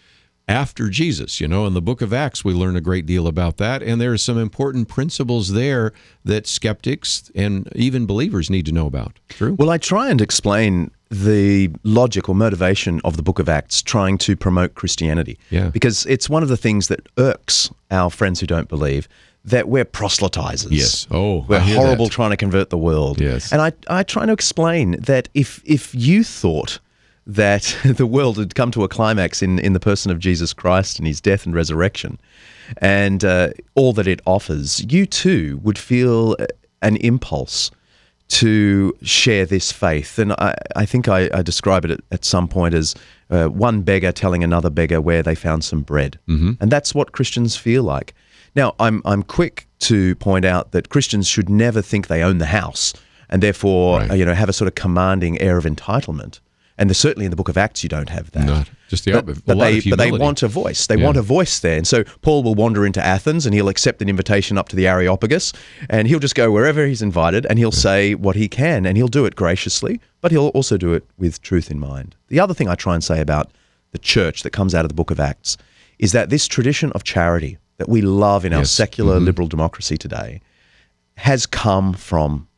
[SPEAKER 1] after Jesus. You know, in the book of Acts, we learn a great deal about that, and there are some important principles there that skeptics and even believers need to know about. True?
[SPEAKER 11] Well, I try and explain the logic or motivation of the book of Acts trying to promote Christianity.
[SPEAKER 1] Yeah.
[SPEAKER 11] Because it's one of the things that irks our friends who don't believe, that we're proselytizers.
[SPEAKER 1] Yes. Oh,
[SPEAKER 11] we're
[SPEAKER 1] I hear
[SPEAKER 11] horrible
[SPEAKER 1] that.
[SPEAKER 11] trying to convert the world.
[SPEAKER 1] Yes.
[SPEAKER 11] And I try to explain that if you thought that the world had come to a climax in the person of Jesus Christ and his death and resurrection, and all that it offers, you too would feel an impulse to share this faith. And I think I describe it at some point as one beggar telling another beggar where they found some bread.
[SPEAKER 1] Mm-hmm.
[SPEAKER 11] And that's what Christians feel like. Now, I'm quick to point out that Christians should never think they own the house and therefore, have a sort of commanding air of entitlement. And certainly in the book of Acts, you don't have that.
[SPEAKER 1] Not just the opposite.
[SPEAKER 11] But they want a voice. They want a voice there. And so Paul will wander into Athens and he'll accept an invitation up to the Areopagus and he'll just go wherever he's invited and he'll say what he can and he'll do it graciously, but he'll also do it with truth in mind. The other thing I try and say about the church that comes out of the book of Acts is that this tradition of charity that we love in our secular liberal democracy today has come from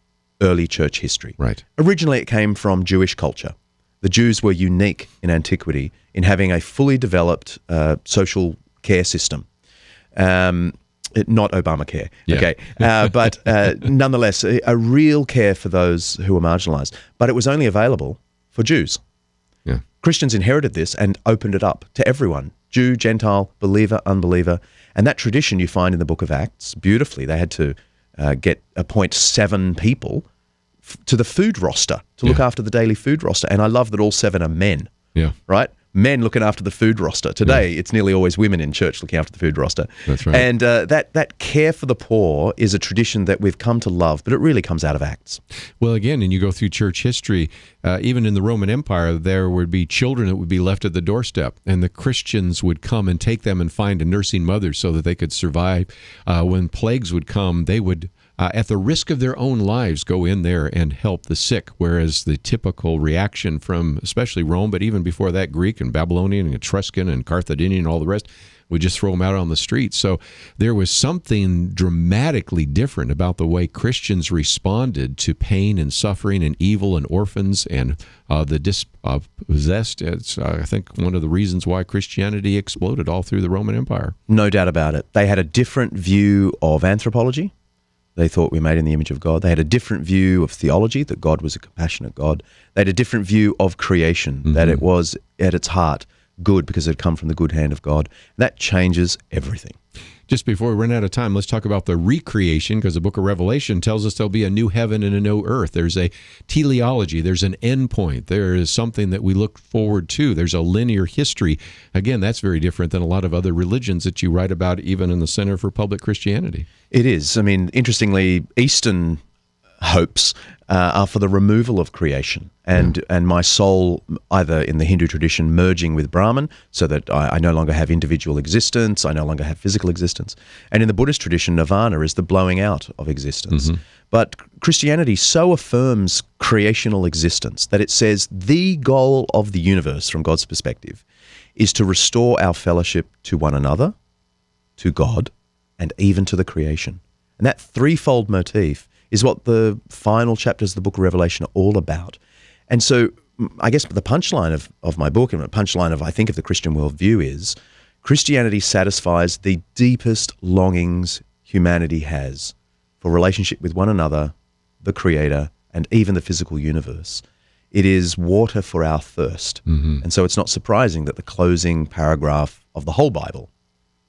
[SPEAKER 11] early church history.
[SPEAKER 1] Right.
[SPEAKER 11] Originally, it came from Jewish culture. The Jews were unique in antiquity in having a fully developed social care system. Not Obamacare, okay, but nonetheless, a real care for those who were marginalized. But it was only available for Jews.
[SPEAKER 1] Yeah.
[SPEAKER 11] Christians inherited this and opened it up to everyone, Jew, Gentile, believer, unbeliever. And that tradition you find in the book of Acts, beautifully, they had to appoint 7 people to the food roster, to look after the daily food roster. And I love that all 7 are men, right? Men looking after the food roster. Today, it's nearly always women in church looking after the food roster.
[SPEAKER 1] That's right.
[SPEAKER 11] And that care for the poor is a tradition that we've come to love, but it really comes out of Acts.
[SPEAKER 1] Well, again, and you go through church history, even in the Roman Empire, there would be children that would be left at the doorstep, and the Christians would come and take them and find a nursing mother so that they could survive. When plagues would come, they would, at the risk of their own lives, go in there and help the sick, whereas the typical reaction from especially Rome, but even before that, Greek and Babylonian and Etruscan and Carthaginian and all the rest, would just throw them out on the street. So there was something dramatically different about the way Christians responded to pain and suffering and evil and orphans and the dispossessed. It's, I think, one of the reasons why Christianity exploded all through the Roman Empire.
[SPEAKER 11] No doubt about it. They had a different view of anthropology. They thought we were made in the image of God. They had a different view of theology, that God was a compassionate God. They had a different view of creation, that it was at its heart good because it had come from the good hand of God. That changes everything.
[SPEAKER 1] Just before we run out of time, let's talk about the recreation, because the book of Revelation tells us there'll be a new heaven and a new earth. There's a teleology. There's an end point. There is something that we look forward to. There's a linear history. Again, that's very different than a lot of other religions that you write about even in the Center for Public Christianity.
[SPEAKER 11] It is. I mean, interestingly, Eastern hopes are for the removal of creation and my soul, either in the Hindu tradition, merging with Brahman so that I no longer have individual existence, I no longer have physical existence. And in the Buddhist tradition, nirvana is the blowing out of existence. But Christianity so affirms creational existence that it says the goal of the universe from God's perspective is to restore our fellowship to one another, to God, and even to the creation. And that threefold motif is what the final chapters of the book of Revelation are all about. And so I guess the punchline of my book and the punchline of, I think, of the Christian worldview is Christianity satisfies the deepest longings humanity has for relationship with one another, the Creator, and even the physical universe. It is water for our thirst. And so it's not surprising that the closing paragraph of the whole Bible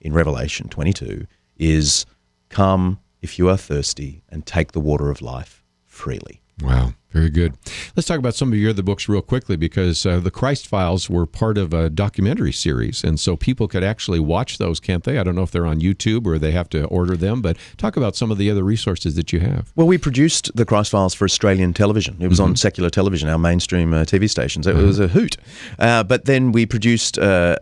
[SPEAKER 11] in Revelation 22 is, "Come, if you are thirsty, and take the water of life freely."
[SPEAKER 1] Wow, very good. Let's talk about some of your other books real quickly, because the Christ Files were part of a documentary series, and so people could actually watch those, can't they? I don't know if they're on YouTube or they have to order them, but talk about some of the other resources that you have.
[SPEAKER 11] Well, we produced the Christ Files for Australian television. It was on secular television, our mainstream TV stations. It was a hoot. But then we produced a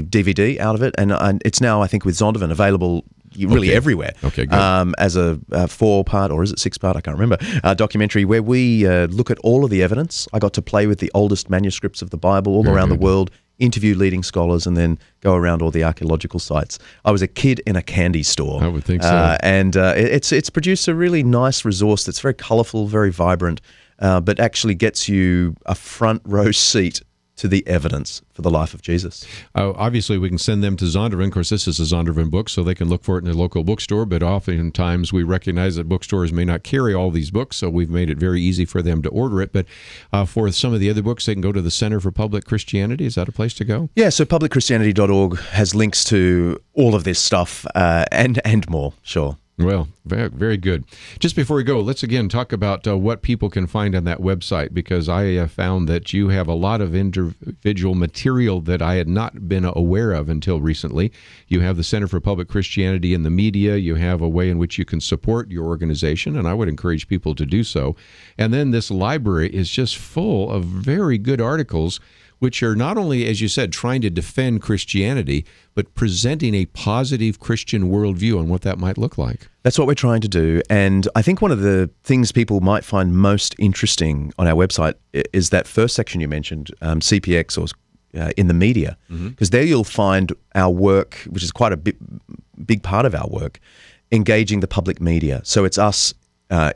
[SPEAKER 11] DVD out of it, and it's now, I think, with Zondervan available really everywhere.
[SPEAKER 1] Okay, good.
[SPEAKER 11] As a 4-part, or is it 6-part? I can't remember. Documentary where we look at all of the evidence. I got to play with the oldest manuscripts of the Bible all around the world, interview leading scholars, and then go around all the archaeological sites. I was a kid in a candy store.
[SPEAKER 1] I would think so.
[SPEAKER 11] And it's produced a really nice resource that's very colorful, very vibrant, but actually gets you a front row seat to the evidence for the life of Jesus.
[SPEAKER 1] Obviously, we can send them to Zondervan. Of course, this is a Zondervan book, so they can look for it in their local bookstore, but oftentimes we recognize that bookstores may not carry all these books, so we've made it very easy for them to order it. But for some of the other books, they can go to the Center for Public Christianity. Is that a place to go?
[SPEAKER 11] Yeah, so publicchristianity.org has links to all of this stuff and more, sure.
[SPEAKER 1] Well, very, very good. Just before we go, let's again talk about what people can find on that website, because I found that you have a lot of individual material that I had not been aware of until recently. You have the Center for Public Christianity in the Media. You have a way in which you can support your organization, and I would encourage people to do so. And then this library is just full of very good articles, which are not only, as you said, trying to defend Christianity, but presenting a positive Christian worldview on what that might look like.
[SPEAKER 11] That's what we're trying to do. And I think one of the things people might find most interesting on our website is that first section you mentioned, CPX, or in the media, because there you'll find our work, which is quite a big part of our work, engaging the public media. So it's us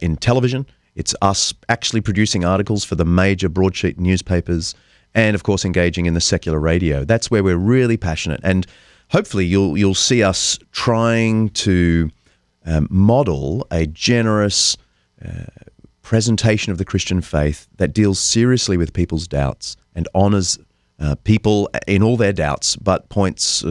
[SPEAKER 11] in television, it's us actually producing articles for the major broadsheet newspapers, and of course engaging in the secular radio. That's where we're really passionate, and hopefully you'll see us trying to model a generous presentation of the Christian faith that deals seriously with people's doubts and honors people in all their doubts, but points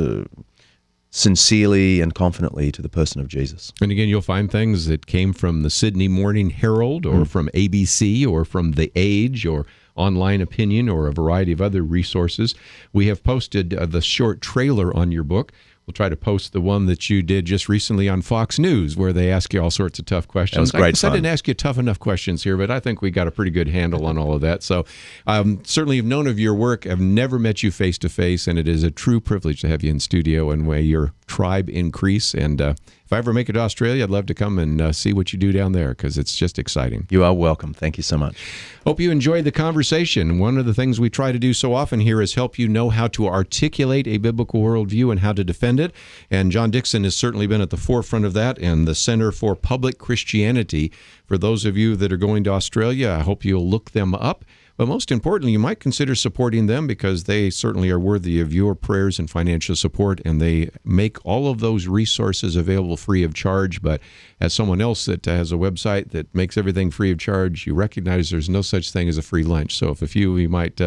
[SPEAKER 11] sincerely and confidently to the person of Jesus.
[SPEAKER 1] And again, you'll find things that came from the Sydney Morning Herald, or from ABC, or from The Age, or Online Opinion, or a variety of other resources. We have posted the short trailer on your book. We'll try to post the one that you did just recently on Fox News, where they ask you all sorts of tough questions.
[SPEAKER 11] That was great fun.
[SPEAKER 1] I didn't ask you tough enough questions here, but I think we got a pretty good handle on all of that. So certainly have known of your work. I've never met you face to face, and it is a true privilege to have you in studio and may your tribe increase. And if I ever make it to Australia, I'd love to come and see what you do down there, because it's just exciting.
[SPEAKER 11] You are welcome. Thank you so much.
[SPEAKER 1] Hope you enjoyed the conversation. One of the things we try to do so often here is help you know how to articulate a biblical worldview and how to defend it. And John Dixon has certainly been at the forefront of that, and the Center for Public Christianity. For those of you that are going to Australia, I hope you'll look them up. But most importantly, you might consider supporting them, because they certainly are worthy of your prayers and financial support, and they make all of those resources available free of charge. But as someone else that has a website that makes everything free of charge, you recognize there's no such thing as a free lunch. So if a few of you might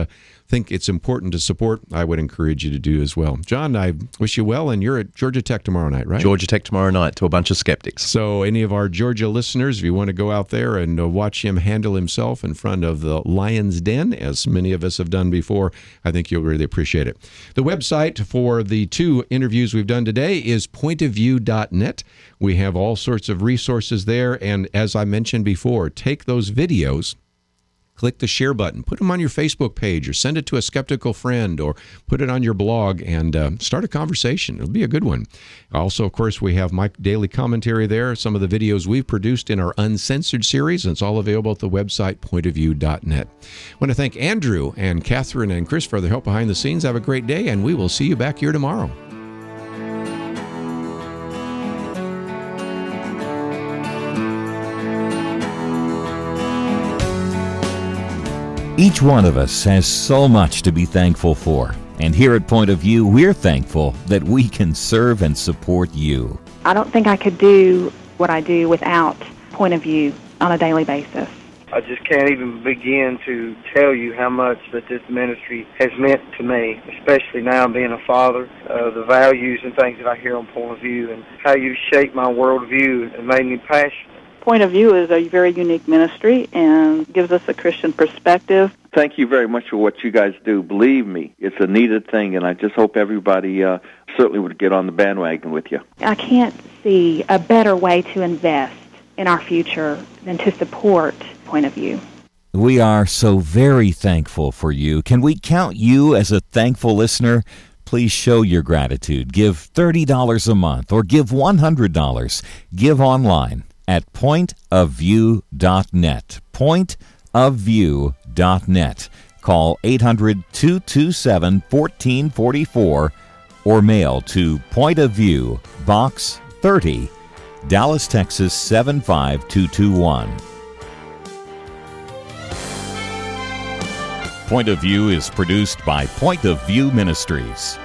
[SPEAKER 1] think it's important to support, I would encourage you to do as well. John, I wish you well, and you're at Georgia Tech tomorrow night, right?
[SPEAKER 11] Georgia Tech tomorrow night to a bunch of skeptics.
[SPEAKER 1] So any of our Georgia listeners, if you want to go out there and watch him handle himself in front of the Lion's Den, as many of us have done before, I think you'll really appreciate it. The website for the two interviews we've done today is pointofview.net. We have all sorts of resources there, and as I mentioned before, take those videos, click the share button, put them on your Facebook page, or send it to a skeptical friend, or put it on your blog, and start a conversation. It'll be a good one. Also, of course, we have my daily commentary there, some of the videos we've produced in our Uncensored series, and it's all available at the website pointofview.net. I want to thank Andrew and Catherine and Chris for their help behind the scenes. Have a great day, and we will see you back here tomorrow.
[SPEAKER 4] Each one of us has so much to be thankful for. And here at Point of View, we're thankful that we can serve and support you.
[SPEAKER 8] I don't think I could do what I do without Point of View on a daily basis.
[SPEAKER 12] I just can't even begin to tell you how much that this ministry has meant to me, especially now being a father, the values and things that I hear on Point of View, and how you shaped my worldview and made me passionate.
[SPEAKER 13] Point of View is a very unique ministry and gives us a Christian perspective.
[SPEAKER 14] Thank you very much for what you guys do. Believe me, it's a needed thing, and I just hope everybody certainly would get on the bandwagon with you.
[SPEAKER 8] I can't see a better way to invest in our future than to support Point of View.
[SPEAKER 4] We are so very thankful for you. Can we count you as a thankful listener? Please show your gratitude. Give $30 a month or give $100. Give online at pointofview.net. Pointofview.net. Call 800-227-1444 or mail to Point of View, Box 30, Dallas, Texas 75221. Point of View is produced by Point of View Ministries.